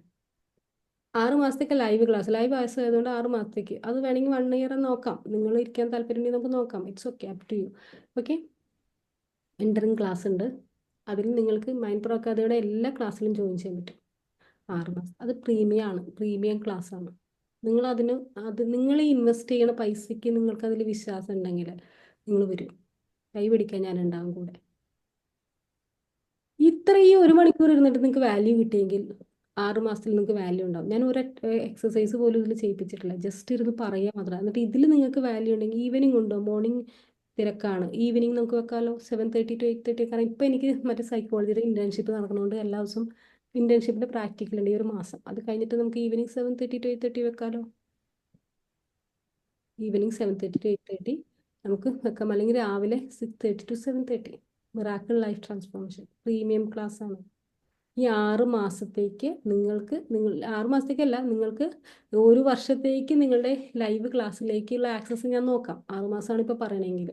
6 മാസത്തേക്ക് ലൈവ് ക്ലാസ്, ലൈവ് ക്ലാസ് ആയതുകൊണ്ട് 6 മാസത്തേക്ക്. അത് വേണമെങ്കിൽ 1 ഇയർ നോക്കാം. നിങ്ങൾ ഇരിക്കാൻ താല്പര്യമുണ്ടെങ്കിൽ നമുക്ക് നോക്കാം. It's okay, up to you. Okay, entering class ഉണ്ട്. അതിൽ നിങ്ങൾക്ക് മൈൻഡ് പ്രോ അക്കാദമിയുടെ എല്ലാ ക്ലാസ്സിലും ജോയിൻ ചെയ്യാൻ പറ്റും. 6 മാസം. അത് പ്രീമിയം ക്ലാസ് ആണ്. നിങ്ങൾ ഇൻവെസ്റ്റ് ചെയ്യണ പൈസയ്ക്ക് നിങ്ങൾക്ക് അതിൽ വിശ്വാസം ഉണ്ടെങ്കിൽ നിങ്ങൾ വരും. കൈ പിടിക്കാൻ ഞാൻ ഉണ്ടാവും കൂടെ. ഇത്രയും 1 മണിക്കൂർ ഇരുന്നിട്ട് നിങ്ങൾക്ക് വാല്യൂ കിട്ടിയെങ്കിൽ 6 മാസത്തിൽ നിങ്ങൾക്ക് വാല്യൂ ഉണ്ടാവും. ഞാൻ ഒരു എക്സസൈസ് പോലും ഇതിൽ ചെയ്യിപ്പിച്ചിട്ടില്ല. ജസ്റ്റ് ഇരുന്ന് പറയാൻ മാത്രം. എന്നിട്ട് ഇതിൽ നിങ്ങൾക്ക് വാല്യൂ ഉണ്ടെങ്കിൽ ഈവനിങ് ഉണ്ടോ? മോർണിംഗ് തിരക്കാണ്, ഈവനിങ് നമുക്ക് വെക്കാമല്ലോ. 7:30 to 8:30. കാരണം ഇപ്പം എനിക്ക് മറ്റേ സൈക്കോളജിയുടെ ഇന്റേൺഷിപ്പ് നടക്കുന്നതുകൊണ്ട് എല്ലാ ദിവസവും ഇന്റേൺഷിപ്പിന്റെ പ്രാക്ടിക്കൽ ഉണ്ട് ഈ ഒരു മാസം. അത് കഴിഞ്ഞിട്ട് നമുക്ക് ഈവനിങ് 7:30 to 8:30 വെക്കാമല്ലോ. ഈവനിങ് 7:30 to 8:30 നമുക്ക് വെക്കാം. അല്ലെങ്കിൽ രാവിലെ 6:30 to 7:30. Miracle life transformation premium class ആണ്. ഈ 6 മാസത്തേക്ക് നിങ്ങൾ 6 മാസത്തേക്കല്ല, നിങ്ങൾക്ക് 1 വർഷത്തേക്ക് നിങ്ങളുടെ ലൈവ് ക്ലാസ്സിലേക്കുള്ള ആക്സസ് ഞാൻ നോക്കാം. 6 മാസമാണ് ഇപ്പോൾ പറയണമെങ്കിൽ.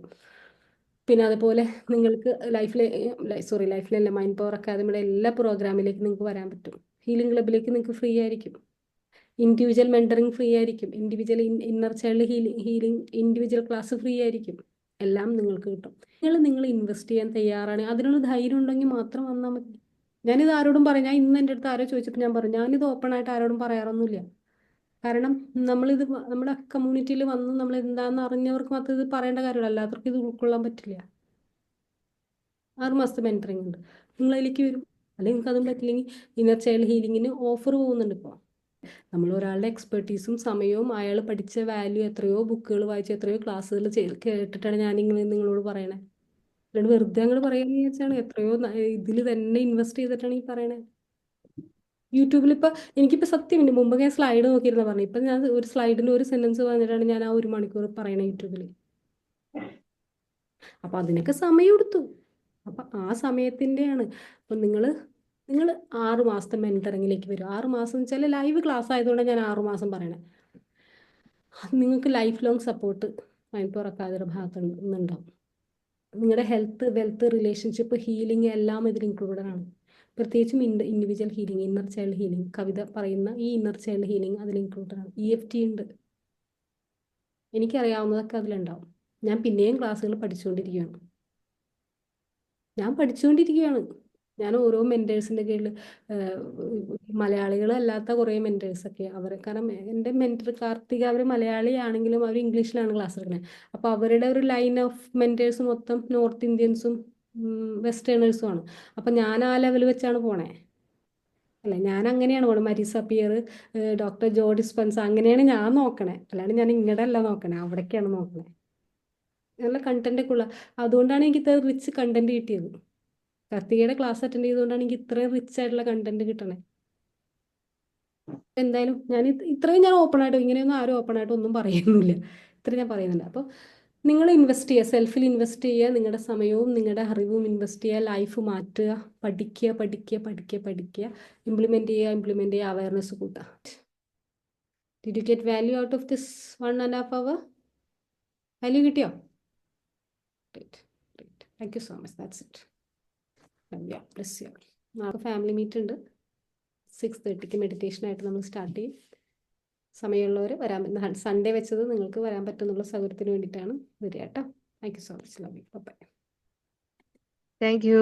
പിന്നെ അതുപോലെ നിങ്ങൾക്ക് ലൈഫിലല്ല, മൈൻഡ് പവർ അക്കാദമിയുടെ എല്ലാ പ്രോഗ്രാമിലേക്ക് നിങ്ങൾക്ക് വരാൻ പറ്റും. ഹീലിംഗ് ക്ലബിലേക്ക് നിങ്ങൾക്ക് ഫ്രീ ആയിരിക്കും. ഇൻഡിവിജ്വൽ മെൻറ്ററിങ് ഫ്രീ ആയിരിക്കും. Individual inner child healing individual class free ആയിരിക്കും. എല്ലാം നിങ്ങൾക്ക് കിട്ടും. നിങ്ങൾ ഇൻവെസ്റ്റ് ചെയ്യാൻ തയ്യാറാണ്, അതിനുള്ള ധൈര്യം ഉണ്ടെങ്കിൽ മാത്രം വന്നാൽ മതി. ഞാനിത് ആരോടും പറയാം. ഞാൻ ഇന്ന് എൻ്റെ അടുത്ത് ആരോ ചോദിച്ചപ്പോൾ ഞാൻ പറഞ്ഞു, ഞാനിത് ഓപ്പൺ ആയിട്ട് ആരോടും പറയാറൊന്നുമില്ല. കാരണം നമ്മളിത് നമ്മുടെ കമ്മ്യൂണിറ്റിയിൽ വന്ന് നമ്മൾ എന്താണെന്ന് അറിഞ്ഞവർക്ക് മാത്രം ഇത് പറയേണ്ട കാര്യമില്ല. അല്ലാത്തവർക്ക് ഇത് ഉൾക്കൊള്ളാൻ പറ്റില്ല. 6 മാസത്തെ മെൻറ്ററിങ് ഉണ്ട്. നിങ്ങൾ അതിലേക്ക് വരും. അല്ലെങ്കിൽ നിങ്ങൾക്ക് അതും പറ്റില്ലെങ്കിൽ ഇന്നർ ചൈൽഡ് ഹീലിങ്ങിന് ഓഫർ പോകുന്നുണ്ട് ഇപ്പോൾ. നമ്മൾ ഒരാളുടെ എക്സ്പെർട്ടീസും സമയവും അയാൾ പഠിച്ച വാല്യൂ, എത്രയോ ബുക്കുകൾ വായിച്ച് എത്രയോ ക്ലാസ്സുകൾ കേട്ടിട്ടാണ് ഞാൻ നിങ്ങളോട് പറയണേ. അല്ലാണ്ട് വെറുതെ അങ്ങോട്ട് പറയാന്ന് വിചാരിച്ചാണ്. എത്രയോ ഇതിൽ തന്നെ ഇൻവെസ്റ്റ് ചെയ്തിട്ടാണ് ഈ പറയണേ. യൂട്യൂബിൽ ഇപ്പം എനിക്കിപ്പോൾ സത്യം മുമ്പ് ഞാൻ സ്ലൈഡ് നോക്കിയിരുന്ന പറഞ്ഞു. ഇപ്പം ഞാൻ ഒരു സ്ലൈഡിൽ ഒരു സെന്റൻസ് പറഞ്ഞിട്ടാണ് ഞാൻ ആ 1 മണിക്കൂർ പറയണേ യൂട്യൂബിൽ. അപ്പം അതിനൊക്കെ സമയം എടുത്തു. അപ്പം ആ സമയത്തിൻ്റെയാണ്. അപ്പം നിങ്ങൾ 6 മാസത്തെ മെൻറ്ററിങ്ങിലേക്ക് വരും. 6 മാസം എന്ന് വെച്ചാൽ ലൈവ് ക്ലാസ് ആയതുകൊണ്ടാണ് ഞാൻ 6 മാസം പറയണേ. നിങ്ങൾക്ക് life long support mind power അക്കാദമിയുടെ ഭാഗത്ത് നിന്നുണ്ടാവും. നിങ്ങളുടെ ഹെൽത്ത്, വെൽത്ത്, റിലേഷൻഷിപ്പ്, ഹീലിംഗ് എല്ലാം ഇതിൽ ഇൻക്ലൂഡഡ് ആണ്. പ്രത്യേകിച്ചും individual healing, inner child healing, Kavitha പറയുന്ന ഈ ഇന്നർ ചൈൽഡ് ഹീലിംഗ് അതിൽ ഇൻക്ലൂഡഡ് ആണ്. EFT ഉണ്ട്. എനിക്കറിയാവുന്നതൊക്കെ അതിലുണ്ടാവും. ഞാൻ പിന്നെയും ക്ലാസ്സുകൾ പഠിച്ചുകൊണ്ടിരിക്കുകയാണ്. ഞാൻ ഓരോ മെൻറ്റേഴ്സിൻ്റെ കീഴിൽ മലയാളികളല്ലാത്ത കുറേ മെൻറ്റേഴ്സൊക്കെ കാരണം എൻ്റെ മെൻറ്റർ കാർത്തിക അവർ മലയാളിയാണെങ്കിലും അവർ ഇംഗ്ലീഷിലാണ് ക്ലാസ് എടുക്കുന്നത്. അപ്പോൾ അവരുടെ ഒരു ലൈൻ ഓഫ് മെൻറ്റേഴ്സ് മൊത്തം നോർത്ത് ഇന്ത്യൻസും വെസ്റ്റേണേഴ്സും ആണ്. അപ്പം ഞാൻ ആ ലെവൽ വെച്ചാണ് പോണേ. അല്ല, ഞാൻ അങ്ങനെയാണ് പോണത്. മരീസ പിയർ, ഡോക്ടർ ജോ ഡിസ്പെൻസ, അങ്ങനെയാണ് ഞാൻ നോക്കണേ. അല്ലാണ്ട് ഞാൻ ഇങ്ങടെ അല്ല നോക്കണേ, അവിടേക്കാണ് നോക്കണേ. നല്ല കണ്ടന്റൊക്കെ ഉള്ള, അതുകൊണ്ടാണ് എനിക്ക് ഇത്ര റിച്ച് കണ്ടന്റ് കിട്ടിയത്. കാർത്തികയുടെ ക്ലാസ് അറ്റൻഡ് ചെയ്തുകൊണ്ടാണ് എനിക്ക് ഇത്രയും റിച്ച് ആയിട്ടുള്ള കണ്ടന്റ് കിട്ടണേ. എന്തായാലും ഇത്രയും ഞാൻ ഓപ്പൺ ആയിട്ട്, ഇങ്ങനെയൊന്നും ആരും ഓപ്പൺ ആയിട്ട് ഒന്നും പറയുന്നില്ല. ഇത്രയും ഞാൻ പറയുന്നില്ല. അപ്പോൾ നിങ്ങൾ ഇൻവെസ്റ്റ് ചെയ്യുക, സെൽഫിൽ ഇൻവെസ്റ്റ് ചെയ്യുക, നിങ്ങളുടെ സമയവും നിങ്ങളുടെ അറിവും ഇൻവെസ്റ്റ് ചെയ്യുക, ലൈഫ് മാറ്റുക, പഠിക്കുക, ഇംപ്ലിമെന്റ് ചെയ്യുക, അവയർനെസ് കൂട്ടുക. Did you get value out of this 1.5 hour? Value കിട്ടിയോ? Great. Thank you so much. That's it. Yeah, bless you. നാളെ ഫാമിലി മീറ്റ് ഉണ്ട്. 6:30 മെഡിറ്റേഷൻ ആയിട്ട് നമ്മൾ സ്റ്റാർട്ട് ചെയ്യും. സമയമുള്ളവർ വരാൻ പറ്റുന്ന, സൺഡേ വെച്ചത് നിങ്ങൾക്ക് വരാൻ പറ്റുന്നുള്ള സൗകര്യത്തിന് വേണ്ടിയിട്ടാണ്. വരിക കേട്ടോ. Thank you so much. Love you. Bye. Thank U.